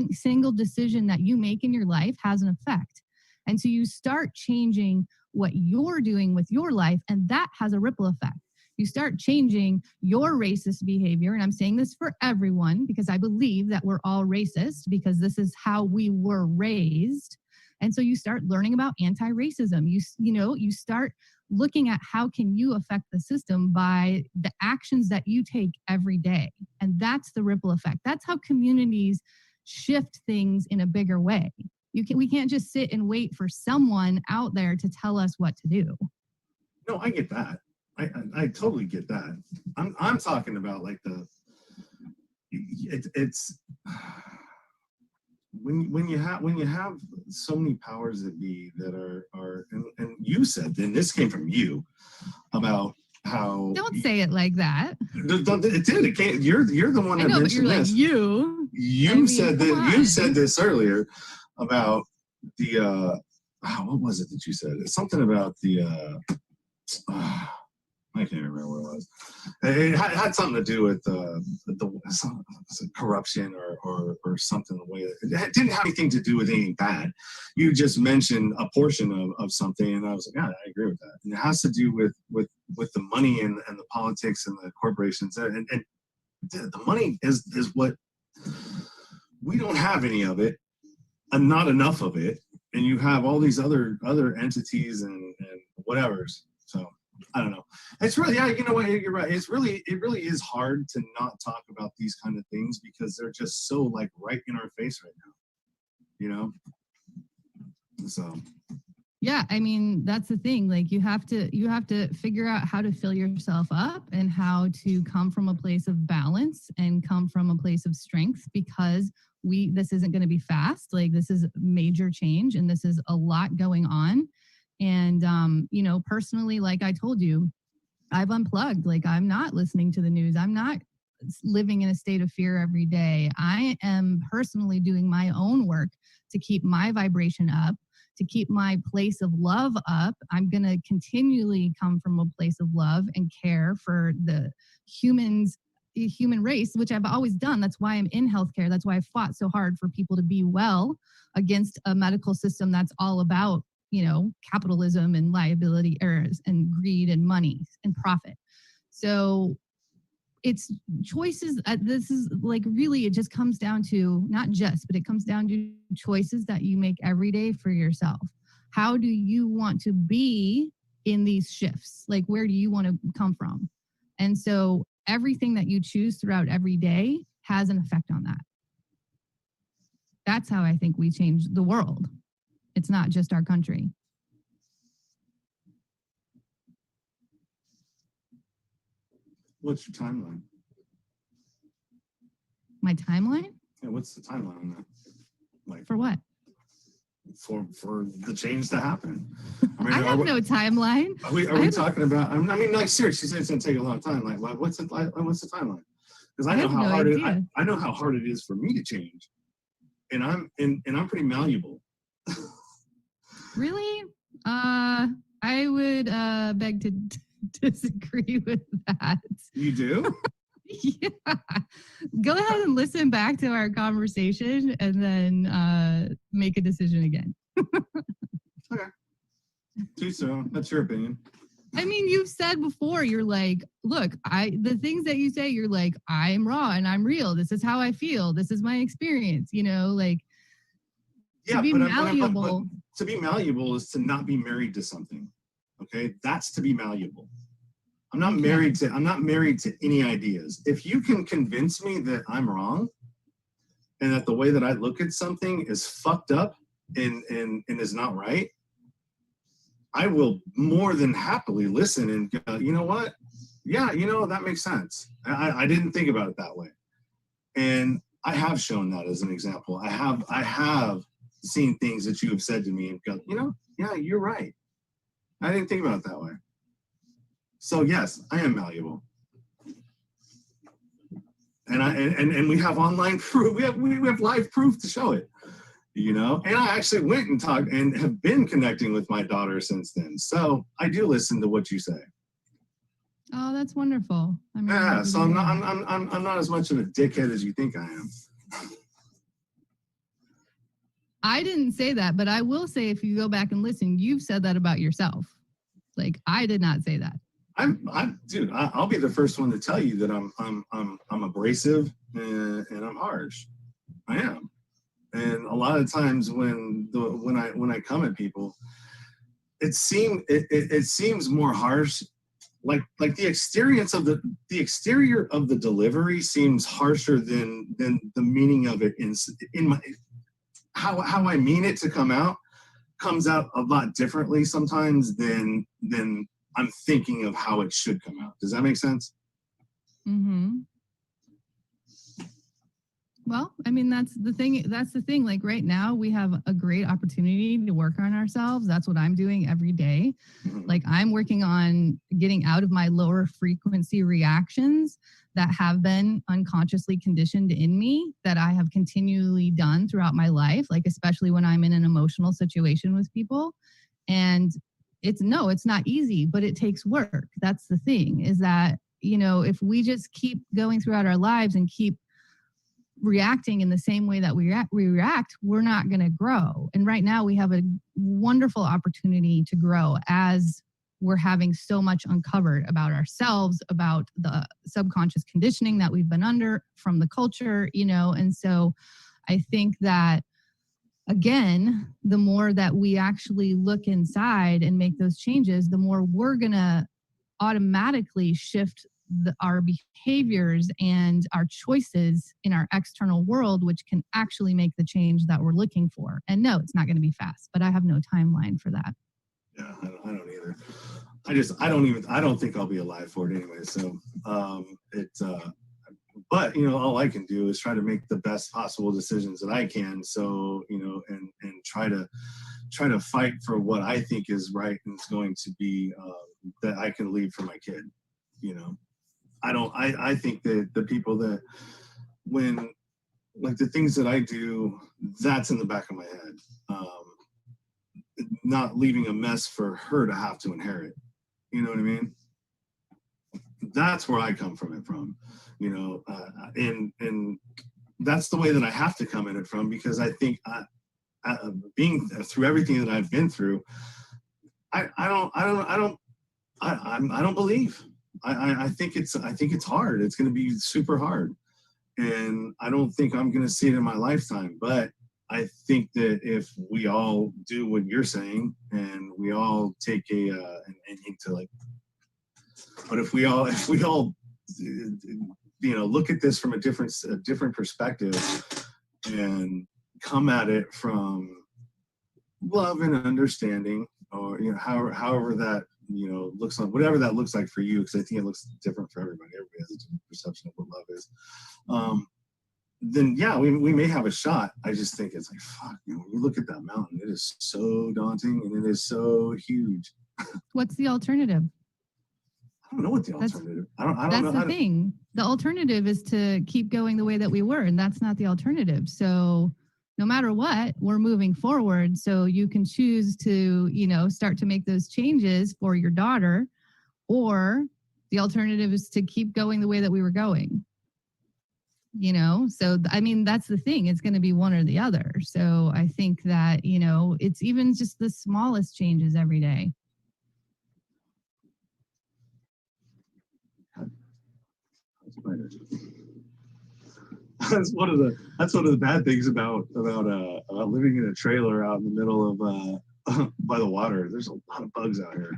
single decision that you make in your life has an effect. And so you start changing what you're doing with your life, and that has a ripple effect. You start changing your racist behavior, and I'm saying this for everyone because I believe that we're all racist because this is how we were raised. And so you start learning about anti-racism. You start looking at how can you affect the system by the actions that you take every day. And that's the ripple effect. That's how communities shift things in a bigger way. We can't just sit and wait for someone out there to tell us what to do. No, I get that. I totally get that. I'm talking about like it's when you have so many powers that be that are and you said, and this came from you, about how don't say it like that. It did. It can't. You're the one that mentioned this. Like you said that. You said this earlier about the what was it that you said? It's something about the I can't remember what it was. It had something to do with corruption or something. The way that it didn't have anything to do with anything bad. You just mentioned a portion of something, and I was like, yeah, I agree with that. And it has to do with the money and the politics and the corporations, and the money is what we don't have any of it, and not enough of it, and you have all these other entities and whatever's. So I don't know. It's really, yeah, you know what, you're right. It really is hard to not talk about these kind of things because they're just so like right in our face right now, you know? So. Yeah, I mean, that's the thing. Like you have to figure out how to fill yourself up and how to come from a place of balance and come from a place of strength, because this isn't going to be fast. Like this is major change and this is a lot going on. And, personally, like I told you, I've unplugged. Like I'm not listening to the news. I'm not living in a state of fear every day. I am personally doing my own work to keep my vibration up, to keep my place of love up. I'm going to continually come from a place of love and care for the human race, which I've always done. That's why I'm in healthcare. That's why I fought so hard for people to be well against a medical system that's all about capitalism and liability errors and greed and money and profit. So it's choices. This is like really, it just comes down to but it comes down to choices that you make every day for yourself. How do you want to be in these shifts? Like, where do you want to come from? And so everything that you choose throughout every day has an effect on that. That's how I think we change the world. It's not just our country. What's your timeline? My timeline? Yeah, what's the timeline on that? Like for what? For the change to happen. I have no timeline. Are we talking about? I mean, like seriously, it's going to take a long time. Like, what's the timeline? Because I know how hard it. I know how hard it is for me to change, and I'm pretty malleable. Really? I would beg to disagree with that. You do? Yeah. Go ahead and listen back to our conversation and then make a decision again. Okay. Too soon. That's your opinion. I mean, you've said before, you're like, look, the things that you say, you're like, I'm raw and I'm real. This is how I feel. This is my experience, like. Yeah, to be malleable. But to be malleable is to not be married to something. Okay, that's to be malleable. I'm not married to any ideas. If you can convince me that I'm wrong and that the way that I look at something is fucked up and is not right, I will more than happily listen and go, you know what? Yeah, that makes sense. I didn't think about it that way. And I have shown that as an example. I have seen things that you have said to me and go, yeah, you're right. I didn't think about it that way. So yes, I am malleable. And we have online proof. We have live proof to show it. And I actually went and talked and have been connecting with my daughter since then. So I do listen to what you say. Oh, that's wonderful. Yeah, so I'm not as much of a dickhead as you think I am. I didn't say that, but I will say if you go back and listen, you've said that about yourself. Like I did not say that. Dude, I'll be the first one to tell you that I'm abrasive and I'm harsh. I am. And a lot of times when I come at people, it seems more harsh. Like the exterior of the delivery seems harsher than the meaning of it in my how I mean it to come out comes out a lot differently sometimes than I'm thinking of how it should come out. Does that make sense? Mm-hmm. Well, I mean, that's the thing. Like right now, we have a great opportunity to work on ourselves. That's what I'm doing every day. Mhm. Like I'm working on getting out of my lower frequency reactions that have been unconsciously conditioned in me that I have continually done throughout my life, like especially when I'm in an emotional situation with people. And it's not easy, but it takes work. That's the thing, is that, if we just keep going throughout our lives and keep reacting in the same way that we react, we're not going to grow. And right now we have a wonderful opportunity to grow as we're having so much uncovered about ourselves, about the subconscious conditioning that we've been under from the culture, and so I think that, again, the more that we actually look inside and make those changes, the more we're going to automatically shift our behaviors and our choices in our external world, which can actually make the change that we're looking for. And no, it's not going to be fast, but I have no timeline for that. Yeah, I don't either. I don't think I'll be alive for it anyway. So but all I can do is try to make the best possible decisions that I can. So, and try to fight for what I think is right and is going to be that I can leave for my kid. I think that the people that when like the things that I do, that's in the back of my head. Not leaving a mess for her to have to inherit. You know what I mean? That's where I come from it from, and that's the way that I have to come in it from, because I think being through everything that I've been through, I don't believe. I think it's hard. It's going to be super hard, and I don't think I'm going to see it in my lifetime. But I think that if we all do what you're saying, and we all take but if we all look at this from a different perspective and come at it from love and understanding, or however that looks like, whatever that looks like for you, because I think it looks different for everybody. Everybody has a different perception of what love is. Then yeah, we may have a shot. I just think it's like, fuck, when you look at that mountain, it is so daunting and it is so huge. What's the alternative? I don't know what the alternative. I don't that's know. That's the thing. The alternative is to keep going the way that we were, and that's not the alternative. So no matter what, we're moving forward. So you can choose to, start to make those changes for your daughter, or the alternative is to keep going the way that we were going. So I mean, that's the thing. It's going to be one or the other. So I think that, it's even just the smallest changes every day. That's one of the bad things about living in a trailer out in the middle of by the water. There's a lot of bugs out here.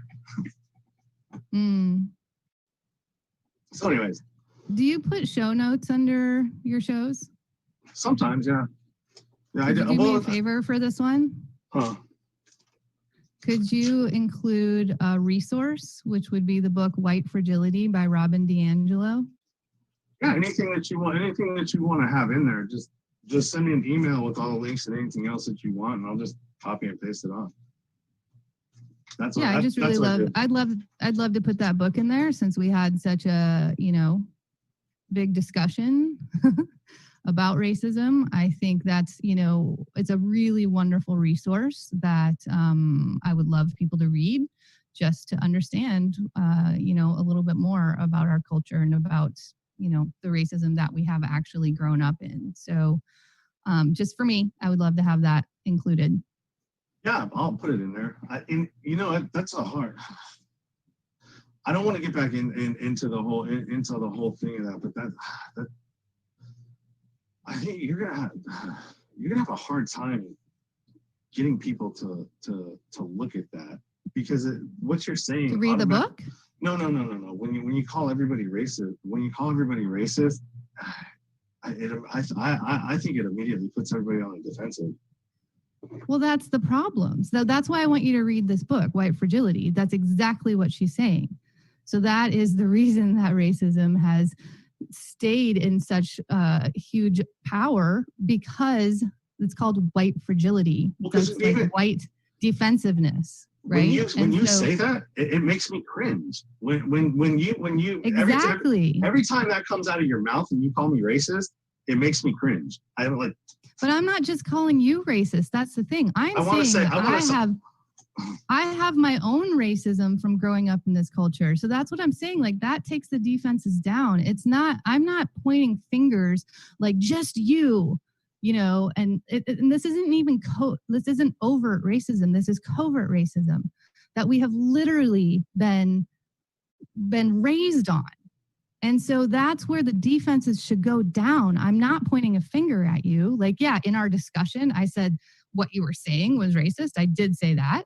So anyways, do you put show notes under your shows? Sometimes, yeah. Could you do me a favor for this one? Huh. Could you include a resource, which would be the book White Fragility by Robin DiAngelo? Yeah, anything that you want to have in there, just send me an email with all the links and anything else that you want, and I'll just copy and paste it on. That's yeah, I just really love. I'd love to put that book in there, since we had such a big discussion about racism. I think that's it's a really wonderful resource that I would love people to read, just to understand a little bit more about our culture and about the racism that we have actually grown up in. So just for me, I would love to have that included. Yeah, I'll put it in there. That's a hard. I don't want to get back into the whole thing of that, but that I think you're gonna have. you're gonna have a hard time getting people to look at that, because what you're saying To read the book? No. When you call everybody racist, I think it immediately puts everybody on the defensive. Well, that's the problem. So that's why I want you to read this book, White Fragility. That's exactly what she's saying. So that is the reason that racism has stayed in such huge power, because it's called white fragility. Well, that's like white defensive-ness, right? When you say that, it makes me cringe. When you exactly every time that comes out of your mouth and you call me racist, it makes me cringe. I don't like. But I'm not just calling you racist. That's the thing. I have my own racism from growing up in this culture. So that's what I'm saying. Like, that takes the defenses down. I'm not pointing fingers like just you, and this isn't even this isn't overt racism. This is covert racism that we have literally been raised on. And so that's where the defenses should go down. I'm not pointing a finger at you. Like, yeah, in our discussion, I said what you were saying was racist. I did say that.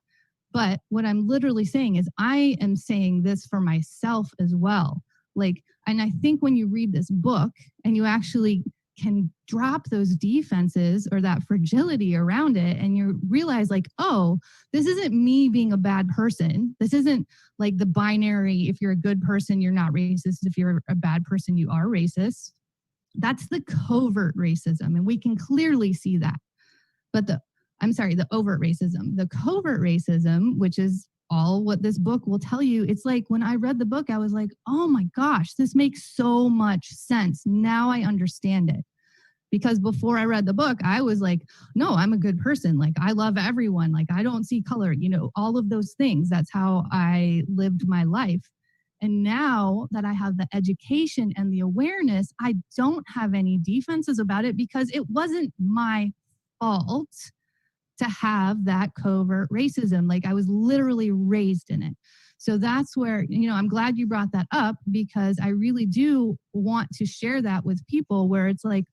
But what I'm literally saying is I am saying this for myself as well. Like, and I think when you read this book and you actually can drop those defenses or that fragility around it, and you realize like, oh, this isn't me being a bad person. This isn't like the binary, if you're a good person, you're not racist. If you're a bad person, you are racist. That's the covert racism. And we can clearly see that. But the overt racism. The covert racism, which is all what this book will tell you, it's like when I read the book, I was like, oh my gosh, this makes so much sense. Now I understand it. Because before I read the book, I was like, no, I'm a good person. Like, I love everyone. Like, I don't see color, all of those things. That's how I lived my life. And now that I have the education and the awareness, I don't have any defenses about it, because it wasn't my fault to have that covert racism. Like, I was literally raised in it. So that's where, I'm glad you brought that up, because I really do want to share that with people, where it's like,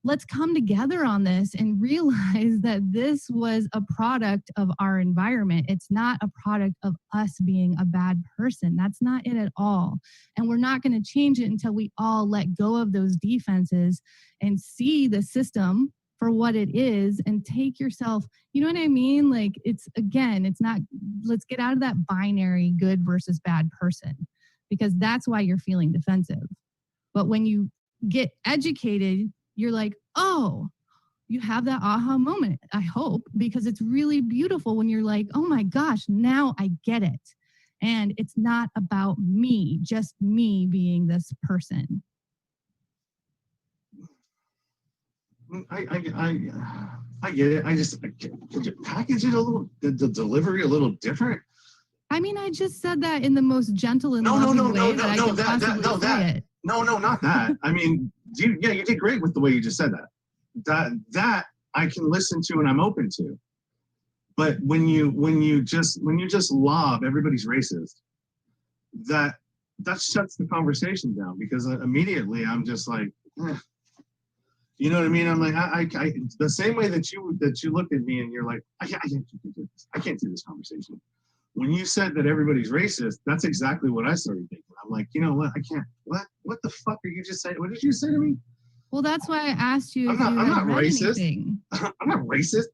let's come together on this and realize that this was a product of our environment. It's not a product of us being a bad person. That's not it at all. And we're not going to change it until we all let go of those defenses and see the system for what it is, and take yourself, you know what I mean? Like, it's not, let's get out of that binary good versus bad person, because that's why you're feeling defensive. But when you get educated, you're like, oh, you have that aha moment, I hope, because it's really beautiful when you're like, oh my gosh, now I get it. And it's not about me, just me being this person. I get it. Could you package it a little, the delivery a little different? I mean, I just said that in the most gentle and loving way that I could possibly say it. No, not that. I mean, you did great with the way you just said that. That I can listen to and I'm open to. But when you just lob everybody's racist, that shuts the conversation down, because immediately I'm just like, eh. You know what I mean? I'm like, I the same way that you looked at me and you're like, I can't do this conversation. When you said that everybody's racist, that's exactly what I started thinking. I'm like, you know what? I can't. What the fuck are you just saying? What did you say to me? Well, that's why I asked you. I'm not racist. I'm not racist.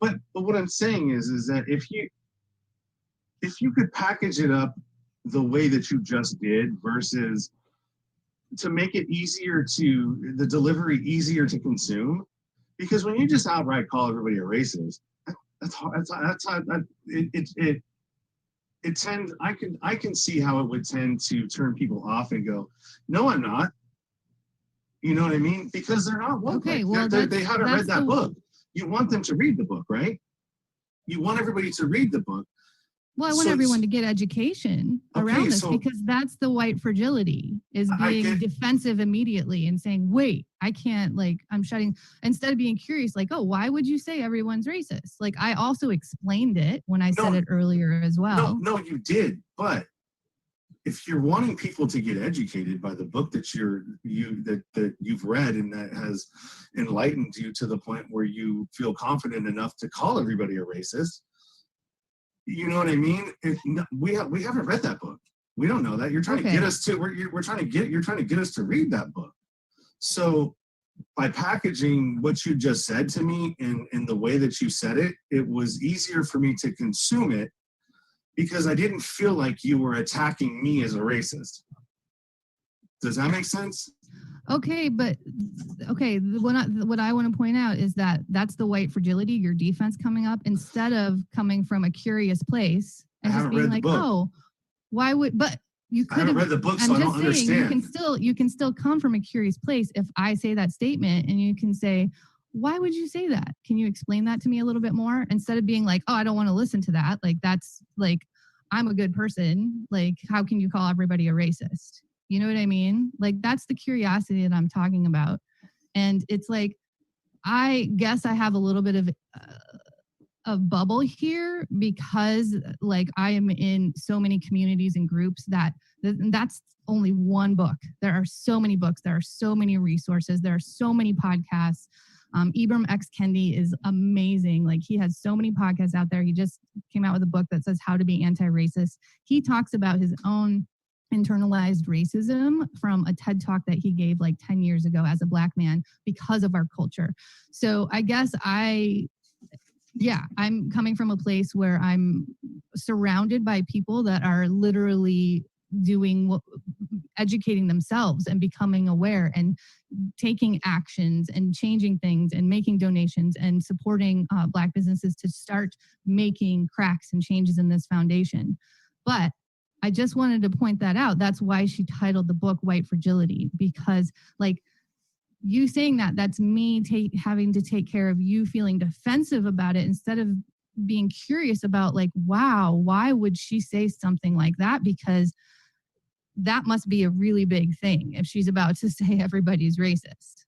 But what I'm saying is that if you could package it up the way that you just did, versus to make it the delivery easier to consume, because when you just outright call everybody a racist, that's hard. I can see how it would tend to turn people off and go, no, I'm not. You know what I mean? Because they're not woke. Okay, well, they haven't read that book. You want them to read the book, right? You want everybody to read the book. Well, I want everyone to get education around this, because that's the white fragility, is being defensive immediately and saying, wait, I can't, like, I'm shutting, instead of being curious, like, oh, why would you say everyone's racist? Like, I also explained it when I said it earlier as well. No, you did. But if you're wanting people to get educated by the book that you've read and that has enlightened you to the point where you feel confident enough to call everybody a racist, you know what I mean? We haven't read that book. We don't know that. You're trying to get us to you're trying to get us to read that book. So by packaging what you just said to me in the way that you said it, it was easier for me to consume it because I didn't feel like you were attacking me as a racist. Does that make sense? Okay, but what I want to point out is that that's the white fragility, your defense coming up, instead of coming from a curious place and just being like, oh, why would, but you could have. I haven't read the book, so I don't understand. You can still come from a curious place if I say that statement and you can say, why would you say that? Can you explain that to me a little bit more? Instead of being like, oh, I don't want to listen to that. Like, that's like, I'm a good person. Like, how can you call everybody a racist? You know what I mean? Like, that's the curiosity that I'm talking about. And it's like, I guess I have a little bit of a bubble here because like I am in so many communities and groups that's only one book. There are so many books. There are so many resources. There are so many podcasts. Ibram X. Kendi is amazing. Like, he has so many podcasts out there. He just came out with a book that says How to Be Anti-Racist. He talks about his own internalized racism from a TED talk that he gave like 10 years ago as a Black man because of our culture. So I guess I'm coming from a place where I'm surrounded by people that are literally educating themselves and becoming aware and taking actions and changing things and making donations and supporting Black businesses to start making cracks and changes in this foundation. But I just wanted to point that out. That's why she titled the book White Fragility, because like you saying that's me having to take care of you feeling defensive about it instead of being curious about like, wow, why would she say something like that? Because that must be a really big thing if she's about to say everybody's racist,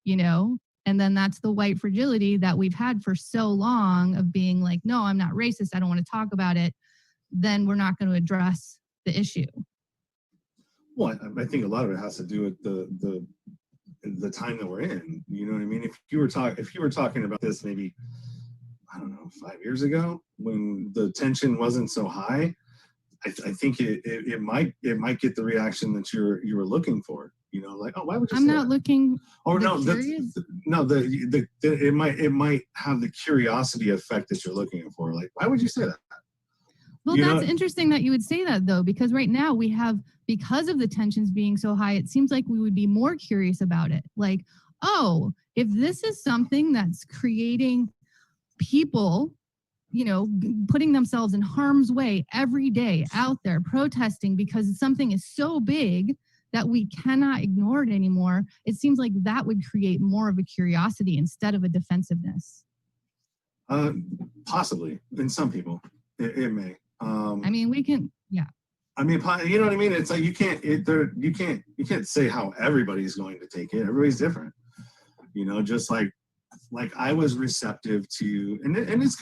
you know? And then that's the white fragility that we've had for so long of being like, no, I'm not racist. I don't want to talk about it. Then we're not going to address the issue. Well, I think a lot of it has to do with the time that we're in. You know what I mean? If you were talking about this maybe, I don't know, 5 years ago when the tension wasn't so high, I think it might get the reaction that you were looking for. You know, like, oh, why would you? I'm not looking. Or no, it might have the curiosity effect that you're looking for. Like, why would you say that? Well, that's interesting that you would say that though, because right now we have, because of the tensions being so high, it seems like we would be more curious about it. Like, oh, if this is something that's creating people, you know, putting themselves in harm's way every day out there protesting because something is so big that we cannot ignore it anymore, it seems like that would create more of a curiosity instead of a defensiveness. Possibly, in some people, it may. I mean, we can, yeah. I mean, you know what I mean? It's like you can't say how everybody's going to take it. Everybody's different, you know. Just like I was receptive to, and this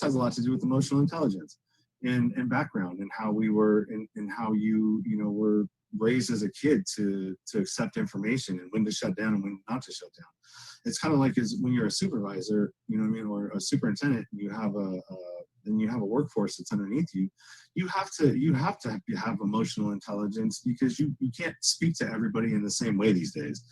has a lot to do with emotional intelligence and background and how we were and how you were raised as a kid to accept information and when to shut down and when not to shut down. It's kind of like when you're a supervisor, you know what I mean, or a superintendent, and you have a workforce that's underneath you. You have to have emotional intelligence because you can't speak to everybody in the same way these days.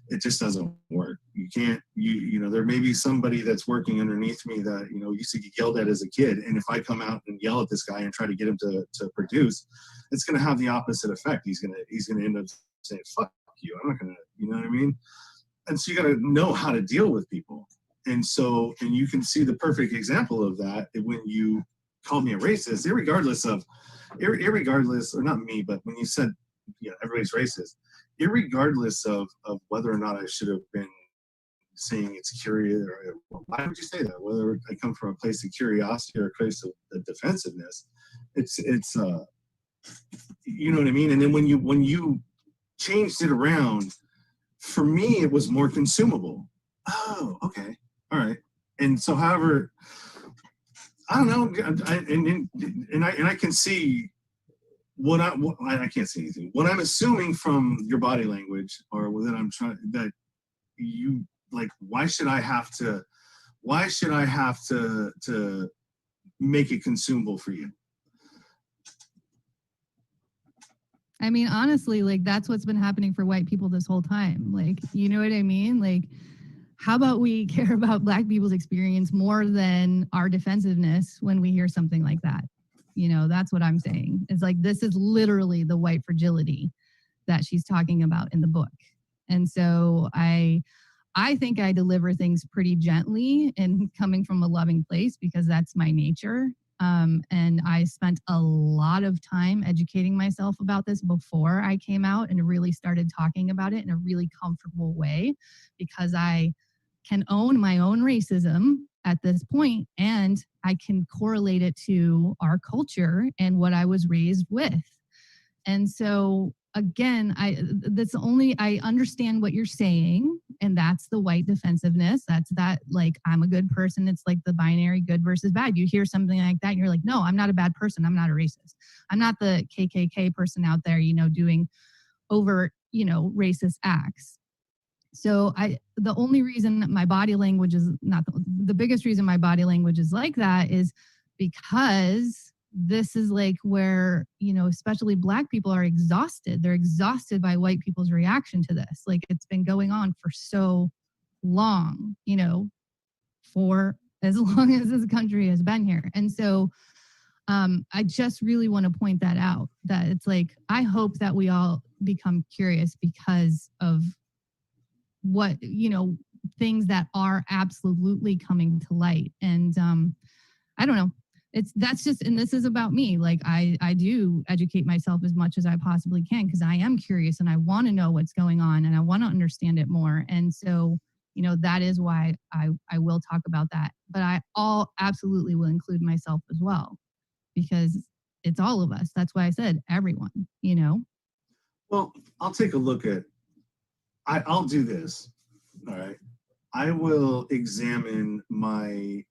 It just doesn't work. You can't, there may be somebody that's working underneath me that, used to get yelled at as a kid. And if I come out and yell at this guy and try to get him to produce, it's going to have the opposite effect. He's going to end up saying, fuck you. I'm not going to, you know what I mean? And so you got to know how to deal with people. And you can see the perfect example of that when you called me a racist, irregardless, or not me, but when you said, everybody's racist, irregardless of whether or not I should have been saying it's curious, or why would you say that? Whether I come from a place of curiosity or a place of defensiveness, it's you know what I mean? And then when you changed it around, for me, it was more consumable. Oh, okay. All right. And so, however, I don't know, and I can see I can't say anything. What I'm assuming from your body language, or that I'm trying, that you like, why should I have to make it consumable for you? I mean, honestly, like that's what's been happening for white people this whole time. Like, you know what I mean? Like, how about we care about Black people's experience more than our defensiveness when we hear something like that? You know, that's what I'm saying. It's like, this is literally the white fragility that she's talking about in the book. And so I think I deliver things pretty gently and coming from a loving place because that's my nature. And I spent a lot of time educating myself about this before I came out and really started talking about it in a really comfortable way, because I can own my own racism at this point, and I can correlate it to our culture and what I was raised with. And so again, I understand what you're saying, and that's the white defensiveness. That's that, like, I'm a good person. It's like the binary good versus bad. You hear something like that and you're like, no, I'm not a bad person. I'm not a racist. I'm not the KKK person out there, you know, doing overt, you know, racist acts. So the only reason that my body language is not the biggest reason my body language is like that is because this is like where, you know, especially Black people are exhausted. They're exhausted by white people's reaction to this. Like, it's been going on for so long, you know, for as long as this country has been here. And so I just really want to point that out, that it's like, I hope that we all become curious because of what, you know, things that are absolutely coming to light. And I don't know. That's just, and this is about me. Like, I do educate myself as much as I possibly can because I am curious and I want to know what's going on and I want to understand it more. And so, you know, that is why I will talk about that. But I absolutely will include myself as well, because it's all of us. That's why I said everyone, you know. Well, I'll take a look at, I'll do this. All right. I will examine my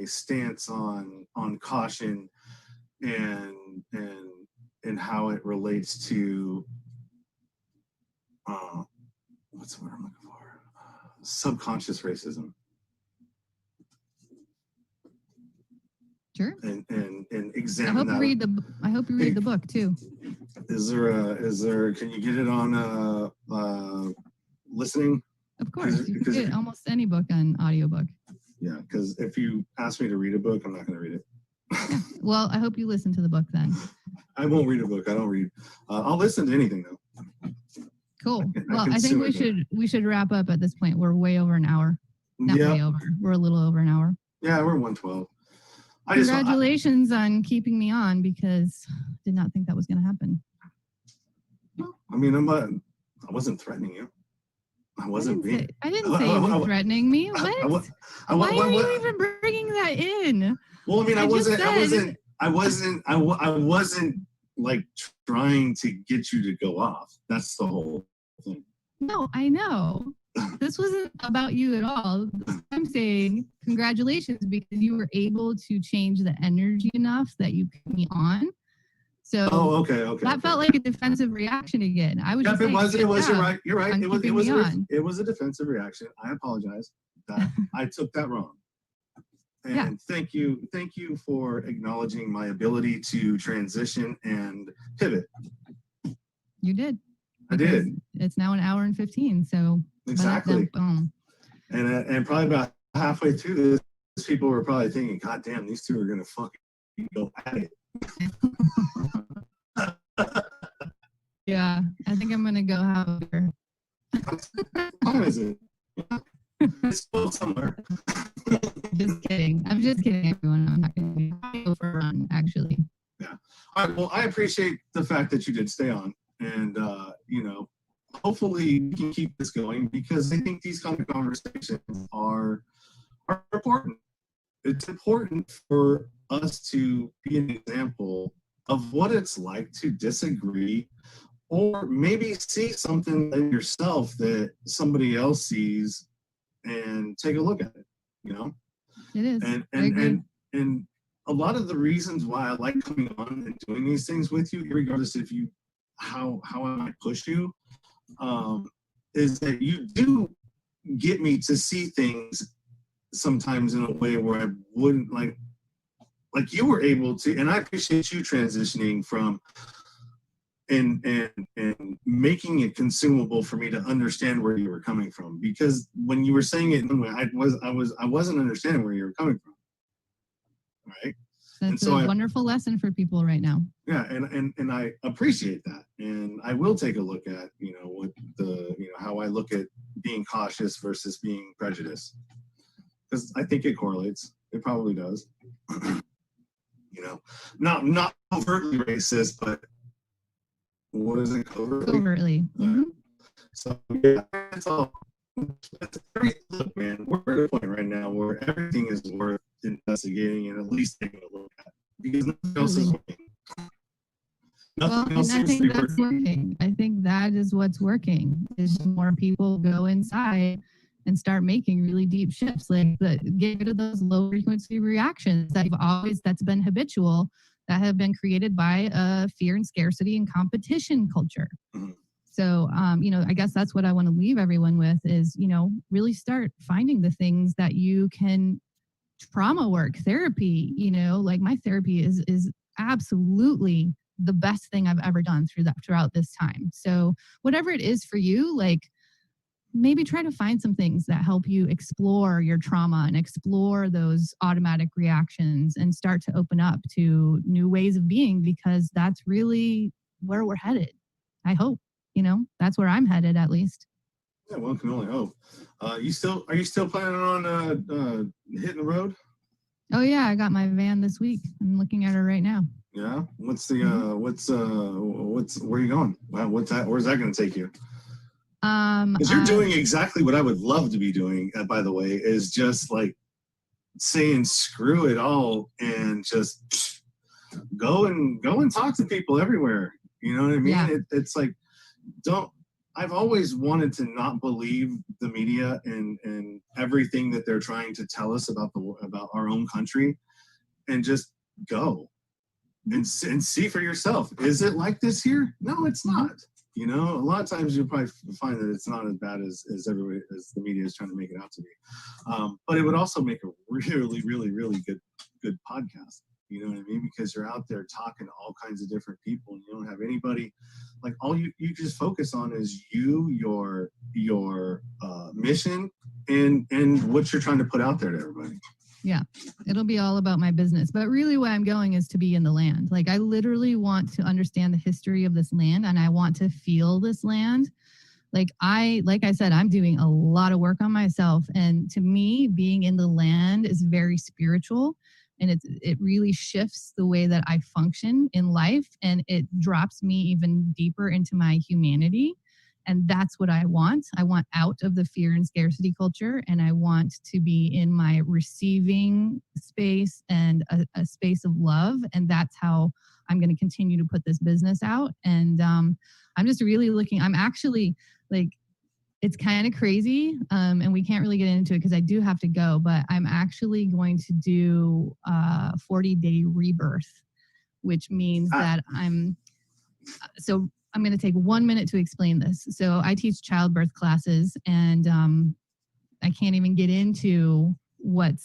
stance on caution and how it relates to what's the word I'm looking for? Subconscious racism. Sure. And examine that. I hope you read the book too. Is there can you get it on listening? Of course, you can get almost any book on audiobook. Yeah, because if you ask me to read a book, I'm not going to read it. Yeah. Well, I hope you listen to the book then. I won't read a book. I don't read. I'll listen to anything though. Cool. I think we should wrap up at this point. We're way over an hour. Not way over. We're a little over an hour. Yeah, we're 112. Congratulations on keeping me on, because I did not think that was going to happen. I mean, I wasn't threatening you. I didn't say you were threatening me. What? Why are you even bringing that in? Well, I mean, I wasn't like trying to get you to go off. That's the whole thing. No, I know. This wasn't about you at all. I'm saying congratulations, because you were able to change the energy enough that you put me on. So okay. That felt like a defensive reaction again. I was just saying, it was. You're right. It was a defensive reaction. I apologize that I took that wrong. And thank you for acknowledging my ability to transition and pivot. You did. I did. It's now an hour and 15. So exactly. And probably about halfway through this, people were probably thinking, "God damn, these two are gonna fucking go at it." Yeah, I think I'm gonna go have a beer. How is it? It's still somewhere. Just kidding. I'm just kidding, everyone. I'm not gonna go for a run, actually. Yeah. All right. Well, I appreciate the fact that you did stay on, and you know, hopefully we can keep this going, because I think these kind of conversations are important. It's important for us to be an example of what it's like to disagree, or maybe see something in yourself that somebody else sees, and take a look at it, you know? It is. And a lot of the reasons why I like coming on and doing these things with you, regardless if you how I might push you, is that you do get me to see things sometimes in a way where I wouldn't like you were able to, and I appreciate you transitioning from and making it consumable for me to understand where you were coming from, because when you were saying it, I wasn't understanding where you were coming from, right? That's a wonderful lesson for people right now. Yeah, and I appreciate that, and I will take a look at what how I look at being cautious versus being prejudiced, because I think it correlates. It probably does. Not overtly racist, but what is it, covertly? Covertly. Mm-hmm. So yeah, that's all. Look, man, we're at a point right now where everything is worth investigating and at least taking a look at, because nothing else is working. And I think that's working. I think that is what's working. Is more people go inside and start making really deep shifts, like get rid of those low frequency reactions that's been habitual, that have been created by fear and scarcity and competition culture. Mm-hmm. So, I guess that's what I want to leave everyone with is, really start finding the things that you can trauma work, therapy, like my therapy is absolutely the best thing I've ever done throughout this time. So whatever it is for you, like maybe try to find some things that help you explore your trauma and explore those automatic reactions and start to open up to new ways of being, because that's really where we're headed. I hope, that's where I'm headed, at least. Yeah, one can only hope. Are you still planning on hitting the road? Oh yeah, I got my van this week. I'm looking at her right now. Yeah. What's the where are you going? Where's that going to take you? Because you're doing exactly what I would love to be doing, by the way, is just like saying screw it all and just go and talk to people everywhere. You know what I mean? Yeah. It's like, I've always wanted to not believe the media and everything that they're trying to tell us about our own country, and just go and see for yourself. Is it like this here? No, it's not. A lot of times you'll probably find that it's not as bad as the media is trying to make it out to be. But it would also make a really, really, really good podcast. You know what I mean? Because you're out there talking to all kinds of different people, and you don't have anybody, like, all you just focus on is your mission and what you're trying to put out there to everybody. Yeah, it'll be all about my business. But really where I'm going is to be in the land. Like, I literally want to understand the history of this land, and I want to feel this land. Like I said, I'm doing a lot of work on myself. And to me, being in the land is very spiritual. And it really shifts the way that I function in life. And it drops me even deeper into my humanity. And that's what I want. I want out of the fear and scarcity culture. And I want to be in my receiving space and a space of love. And that's how I'm going to continue to put this business out. And I'm just really I'm actually like, it's kind of crazy, and we can't really get into it because I do have to go, but I'm actually going to do a 40-day rebirth, which means that I'm going to take 1 minute to explain this. So I teach childbirth classes, and I can't even get into what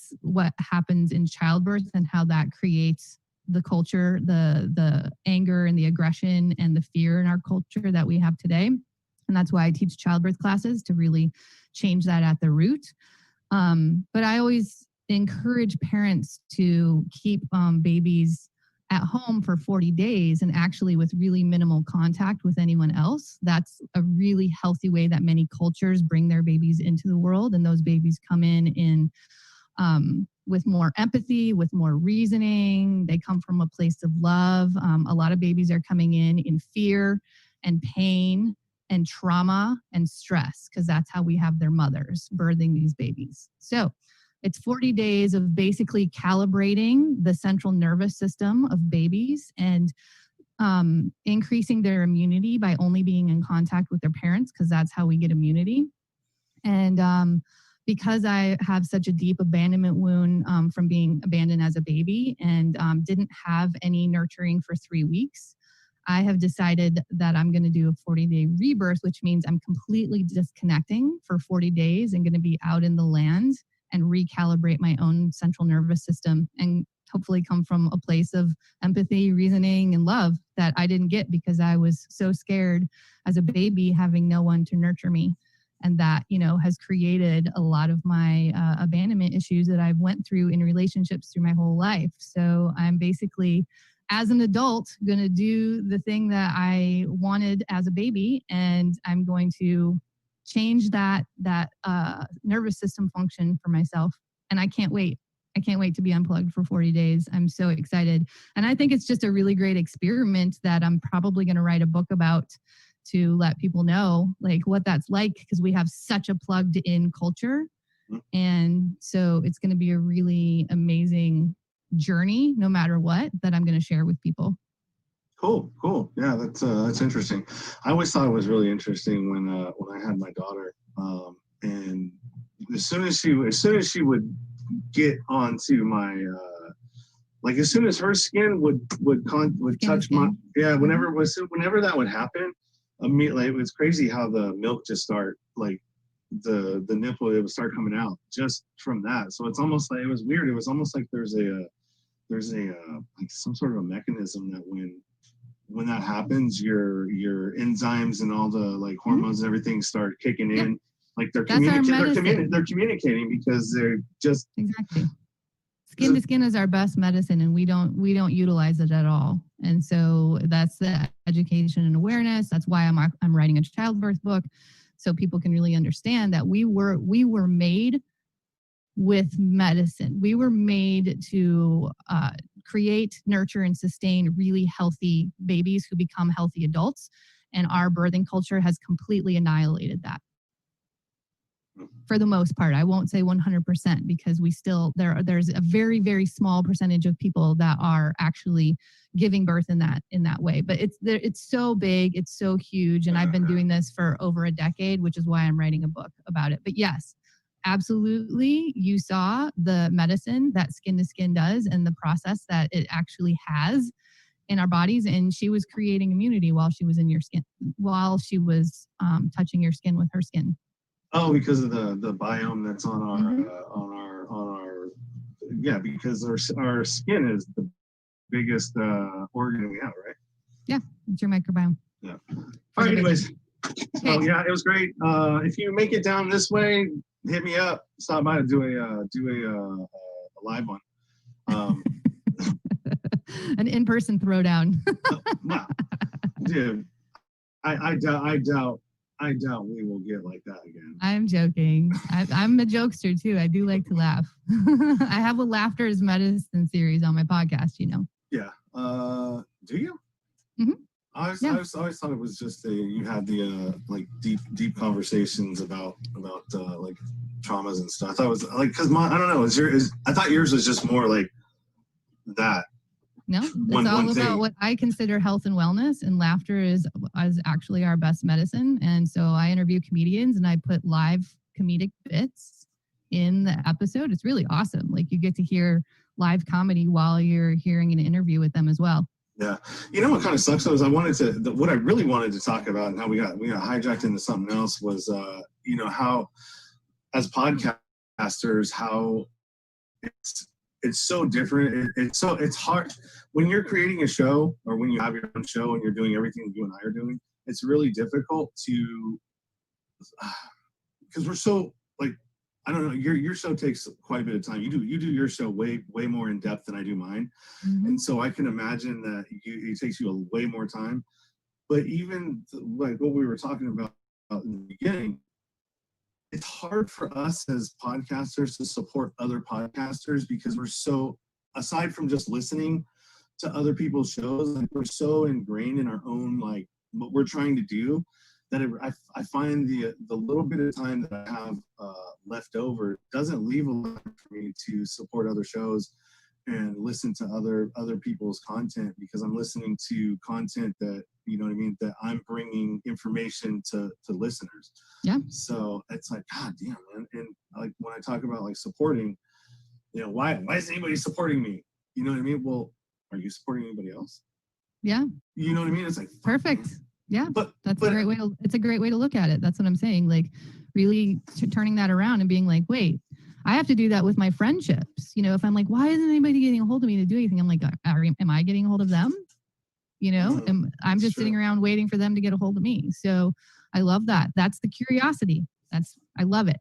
happens in childbirth and how that creates the culture, the anger and the aggression and the fear in our culture that we have today. And that's why I teach childbirth classes, to really change that at the root. But I always encourage parents to keep babies at home for 40 days and actually with really minimal contact with anyone else. That's a really healthy way that many cultures bring their babies into the world. And those babies come in with more empathy, with more reasoning. They come from a place of love. A lot of babies are coming in fear and pain and trauma and stress, because that's how we have their mothers birthing these babies. So it's 40 days of basically calibrating the central nervous system of babies and increasing their immunity by only being in contact with their parents, because that's how we get immunity. And because I have such a deep abandonment wound from being abandoned as a baby and didn't have any nurturing for 3 weeks, I have decided that I'm going to do a 40-day rebirth, which means I'm completely disconnecting for 40 days and going to be out in the land and recalibrate my own central nervous system and hopefully come from a place of empathy, reasoning, and love that I didn't get because I was so scared as a baby having no one to nurture me. And that, has created a lot of my abandonment issues that I've went through in relationships through my whole life. So I'm basically, as an adult, going to do the thing that I wanted as a baby, and I'm going to change that nervous system function for myself. And I can't wait. I can't wait to be unplugged for 40 days. I'm so excited. And I think it's just a really great experiment that I'm probably going to write a book about to let people know like what that's like, because we have such a plugged in culture. And so it's going to be a really amazing journey, no matter what, that I'm going to share with people. Cool. Yeah, that's interesting. I always thought it was really interesting when I had my daughter, and as soon as she would get onto my like as soon as her skin would touch my whenever that would happen, immediately it was crazy how the milk just start like the nipple, it would start coming out just from that. So it's almost like, it was weird. It was almost like there's a like some sort of a mechanism that when that happens, your enzymes and all the like hormones and everything start kicking in. Like they're communicating because they're just exactly. Skin to skin is our best medicine, and we don't utilize it at all. And so that's the education and awareness. That's why I'm writing a childbirth book, so people can really understand that we were made with medicine. We were made to create, nurture, and sustain really healthy babies who become healthy adults. And our birthing culture has completely annihilated that. For the most part, I won't say 100% because we still there's a very, very small percentage of people that are actually giving birth in that way. But it's so big, it's so huge, and I've been doing this for over a decade, which is why I'm writing a book about it. But yes, absolutely, you saw the medicine that skin to skin does and the process that it actually has in our bodies. And she was creating immunity while she was in your skin, while she was touching your skin with her skin. Oh, because of the biome that's on our because our skin is the biggest organ we have, right? Yeah, it's your microbiome. Yeah. All right, anyways. Okay. So yeah, it was great. If you make it down this way, hit me up. Stop by to do a live one. An in-person throwdown. Wow, dude, I doubt we will get like that again. I'm joking. I'm a jokester too. I do like to laugh. I have a laughter is medicine series on my podcast, Yeah. Do you? Mm-hmm. I always thought it was just you had the like deep conversations about like traumas and stuff. I thought it was like, because I don't know, I thought yours was just more like that. No, it's all about what I consider health and wellness, and laughter is actually our best medicine. And so I interview comedians and I put live comedic bits in the episode. It's really awesome. Like you get to hear live comedy while you're hearing an interview with them as well. Yeah. You know what kind of sucks though is what I really wanted to talk about and how we got hijacked into something else was how as podcasters, how it's so different. It's hard when you're creating a show or when you have your own show and you're doing everything you and I are doing. It's really difficult to because we're so like, I don't know. Your show takes quite a bit of time. You do your show way more in depth than I do mine, and so I can imagine that it takes you way more time. But even like what we were talking about in the beginning, it's hard for us as podcasters to support other podcasters because we're so, aside from just listening to other people's shows, like we're so ingrained in our own like what we're trying to do that I find the little bit of time that I have left over doesn't leave a lot for me to support other shows and listen to other people's content, because I'm listening to content that, you know what I mean, that I'm bringing information to listeners. Yeah. So it's like, God damn, man. And like when I talk about like supporting, why is anybody supporting me? You know what I mean? Well, are you supporting anybody else? Yeah. You know what I mean? It's like perfect. Yeah. But That's a great way to, it's a great way to look at it. That's what I'm saying. Like really turning that around and being like, wait, I have to do that with my friendships. If I'm like, why isn't anybody getting a hold of me to do anything? I'm like, am I getting a hold of them? I'm just sitting around waiting for them to get a hold of me. So I love that. That's the curiosity. I love it.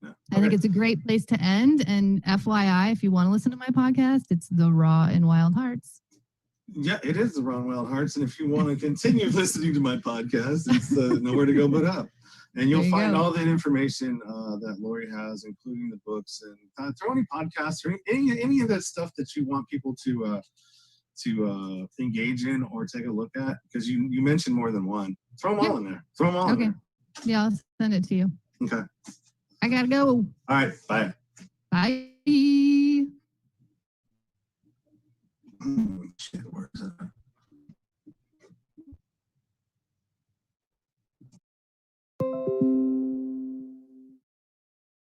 Yeah. Okay. I think it's a great place to end. And FYI, if you want to listen to my podcast, it's The Raw and Wild Hearts. Yeah, it is The Raw and Wild Hearts. And if you want to continue listening to my podcast, it's Nowhere to Go But Up. And you'll find all that information that Lori has, including the books, and throw any podcasts or any of that stuff that you want people to engage in or take a look at, because you mentioned more than one. Throw them all in there. Throw them all in there. Yeah, I'll send it to you. Okay. I gotta go. All right. Bye. Bye.